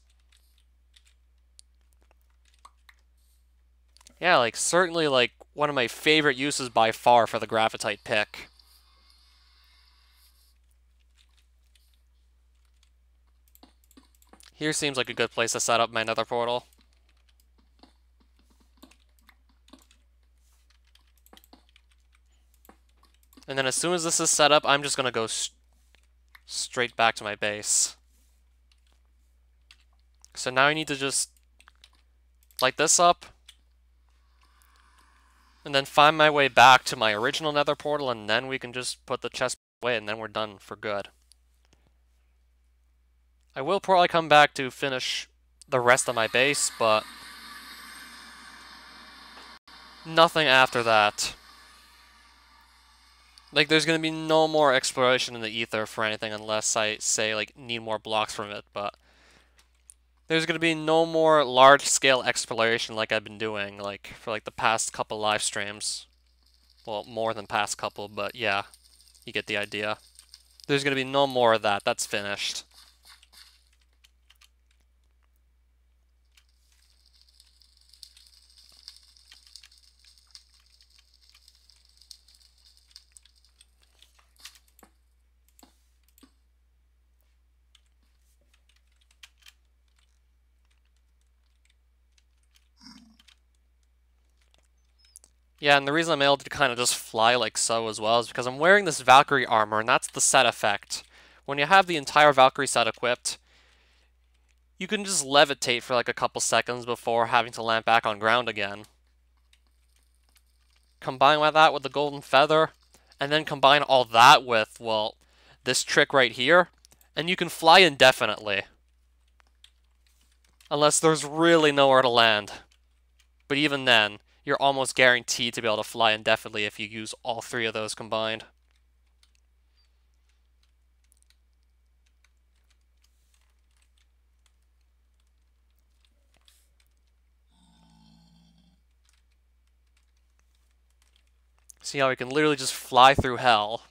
Yeah, like, certainly, like, one of my favorite uses by far for the Gravitite pick. Here seems like a good place to set up my nether portal. And then as soon as this is set up, I'm just going to go straight back to my base. So now I need to just light this up. And then find my way back to my original nether portal, and then we can just put the chest away, and then we're done for good. I will probably come back to finish the rest of my base, but nothing after that. Like, there's going to be no more exploration in the Aether for anything unless I, say, like, need more blocks from it, but there's going to be no more large-scale exploration like I've been doing, like, for, like, the past couple live streams. Well, more than past couple, but yeah, you get the idea. There's going to be no more of that. That's finished. Yeah, and the reason I'm able to kind of just fly like so as well is because I'm wearing this Valkyrie armor, and that's the set effect. When you have the entire Valkyrie set equipped, you can just levitate for like a couple seconds before having to land back on ground again. Combine that with the golden feather, and then combine all that with, well, this trick right here, and you can fly indefinitely. Unless there's really nowhere to land. But even then, you're almost guaranteed to be able to fly indefinitely if you use all three of those combined. See how we can literally just fly through hell.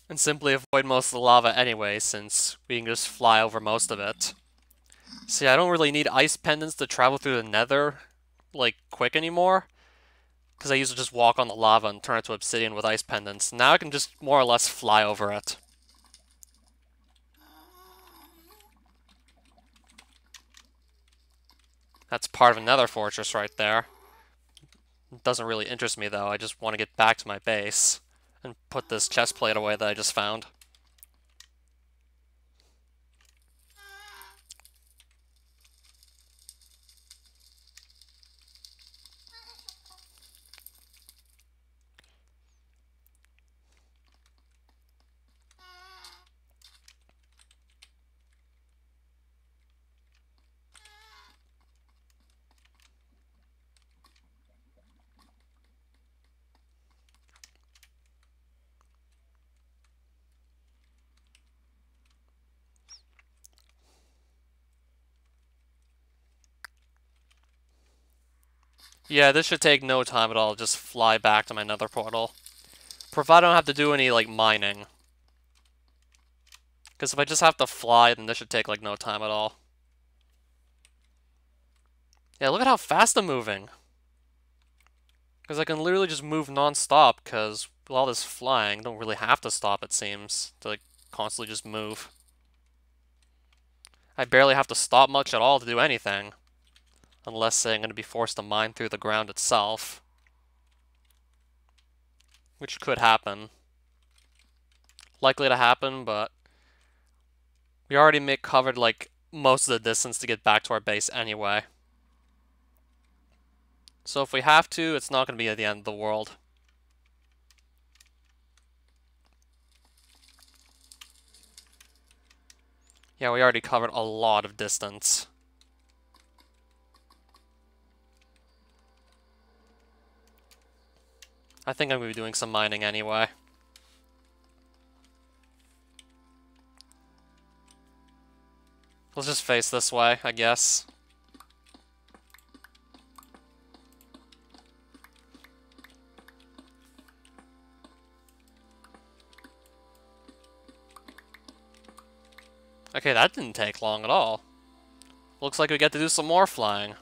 And simply avoid most of the lava anyway, since we can just fly over most of it. See, I don't really need ice pendants to travel through the nether, like, quick anymore. Because I used to just walk on the lava and turn it to obsidian with ice pendants. Now I can just more or less fly over it. That's part of another fortress right there. It doesn't really interest me though, I just want to get back to my base and put this chest plate away that I just found. Yeah, this should take no time at all, just fly back to my nether portal. Provided I don't have to do any, like, mining. Because if I just have to fly, then this should take, like, no time at all. Yeah, look at how fast I'm moving. Because I can literally just move non-stop, because with all this flying, I don't really have to stop, it seems, to, like, constantly just move. I barely have to stop much at all to do anything. Unless, say, I'm going to be forced to mine through the ground itself. Which could happen. Likely to happen, but we already covered, like, most of the distance to get back to our base anyway. So if we have to, it's not going to be at the end of the world. Yeah, we already covered a lot of distance. I think I'm going to be doing some mining anyway. Let's just face this way, I guess. Okay, that didn't take long at all. Looks like we get to do some more flying.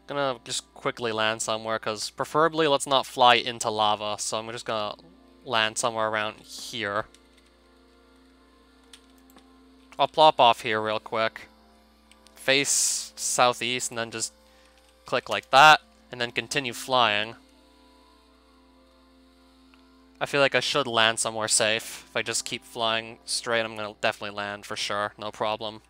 Gonna just quickly land somewhere, because preferably let's not fly into lava, so I'm just gonna land somewhere around here. I'll plop off here real quick. Face southeast, and then just click like that, and then continue flying. I feel like I should land somewhere safe. If I just keep flying straight, I'm gonna definitely land for sure, no problem.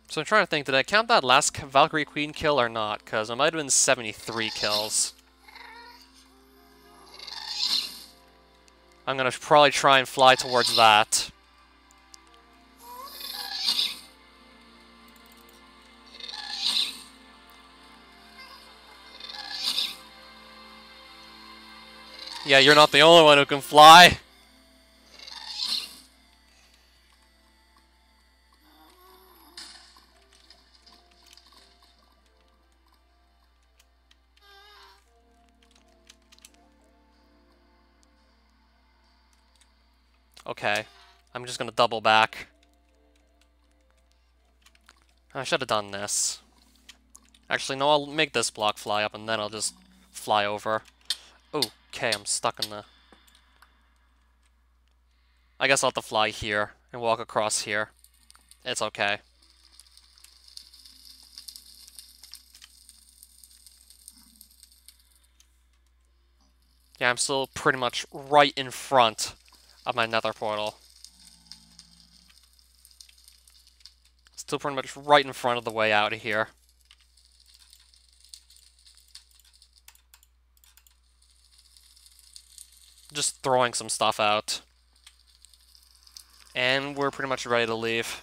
So I'm trying to think, did I count that last Valkyrie Queen kill or not? Because it might have been 73 kills. I'm gonna probably try and fly towards that. Yeah, you're not the only one who can fly. Okay, I'm just gonna double back. I should have done this. Actually, no, I'll make this block fly up and then I'll just fly over. Okay, I'm stuck in the... I guess I'll have to fly here and walk across here. It's okay. Yeah, I'm still pretty much right in front of my nether portal. Still pretty much right in front of the way out of here. Just throwing some stuff out. And we're pretty much ready to leave.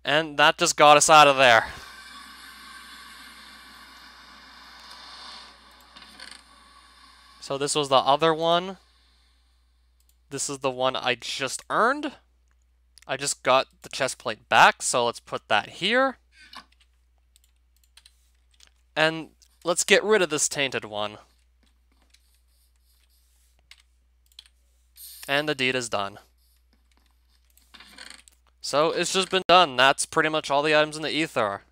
And that just got us out of there. So this was the other one. This is the one I just earned. I just got the chest plate back, so let's put that here. And let's get rid of this tainted one. And the deed is done. So it's just been done. That's pretty much all the items in the Aether.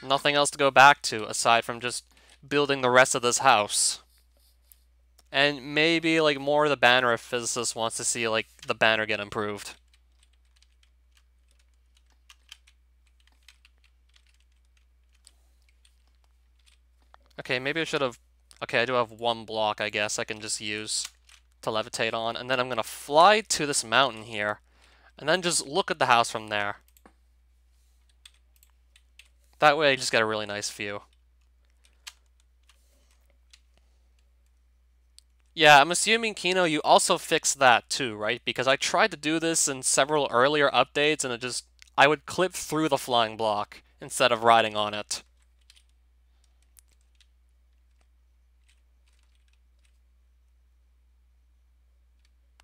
Nothing else to go back to, aside from just building the rest of this house. And maybe, like, more of the banner if Physicist wants to see, like, the banner get improved. Okay, maybe I should have... Okay, I do have one block, I guess, I can just use to levitate on. And then I'm gonna fly to this mountain here. And then just look at the house from there. That way I just get a really nice view. Yeah, I'm assuming, Kino, you also fixed that too, right? Because I tried to do this in several earlier updates, and I would clip through the flying block instead of riding on it.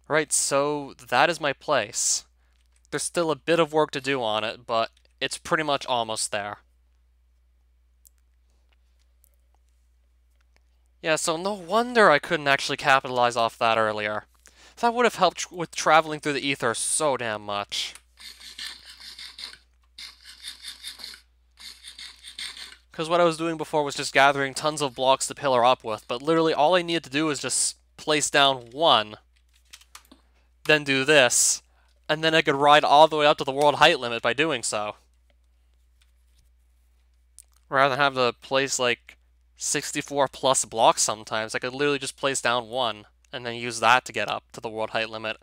Right, so that is my place. There's still a bit of work to do on it, but it's pretty much almost there. Yeah, so no wonder I couldn't actually capitalize off that earlier. That would have helped with traveling through the Aether so damn much. Because what I was doing before was just gathering tons of blocks to pillar up with, but literally all I needed to do was just place down one, then do this, and then I could ride all the way up to the world height limit by doing so. Rather than have to place like 64 plus blocks sometimes, I could literally just place down one, and then use that to get up to the world height limit,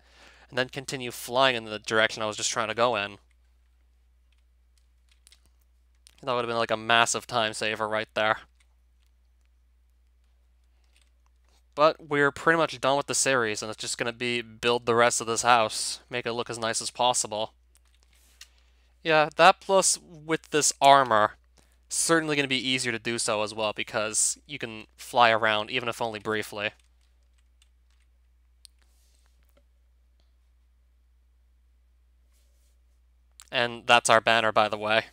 and then continue flying in the direction I was just trying to go in. That would have been like a massive time saver right there. But we're pretty much done with the series, and it's just going to be build the rest of this house, make it look as nice as possible. Yeah, that plus with this armor, certainly going to be easier to do so as well, because you can fly around, even if only briefly. And that's our banner, by the way.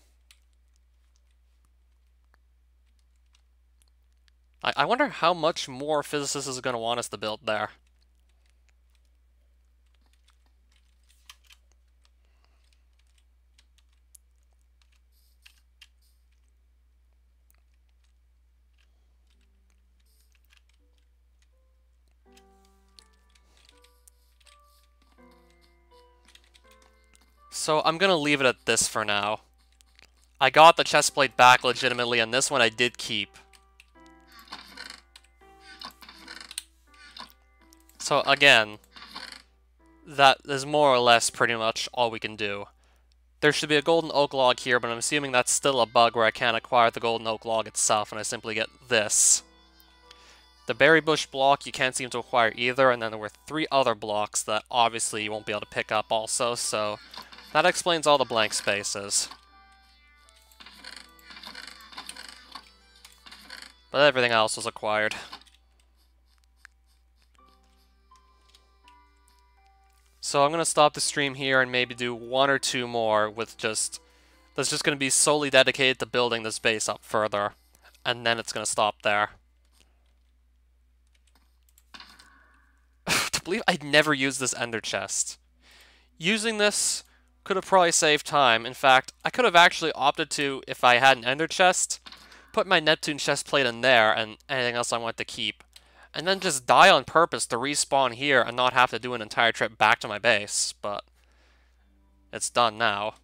I wonder how much more Physicist is going to want us to build there. So I'm going to leave it at this for now. I got the chestplate back legitimately, and this one I did keep. So again, that is more or less pretty much all we can do. There should be a golden oak log here, but I'm assuming that's still a bug where I can't acquire the golden oak log itself, and I simply get this. The berry bush block you can't seem to acquire either, and then there were 3 other blocks that obviously you won't be able to pick up also, so that explains all the blank spaces. But everything else was acquired. So I'm going to stop the stream here and maybe do 1 or 2 more with that's just going to be solely dedicated to building this base up further. And then it's going to stop there. To believe I'd never used this ender chest. Using this could have probably saved time. In fact, I could have actually opted to, if I had an ender chest, put my Neptune chest plate in there and anything else I want to keep. And then just die on purpose to respawn here and not have to do an entire trip back to my base, but it's done now.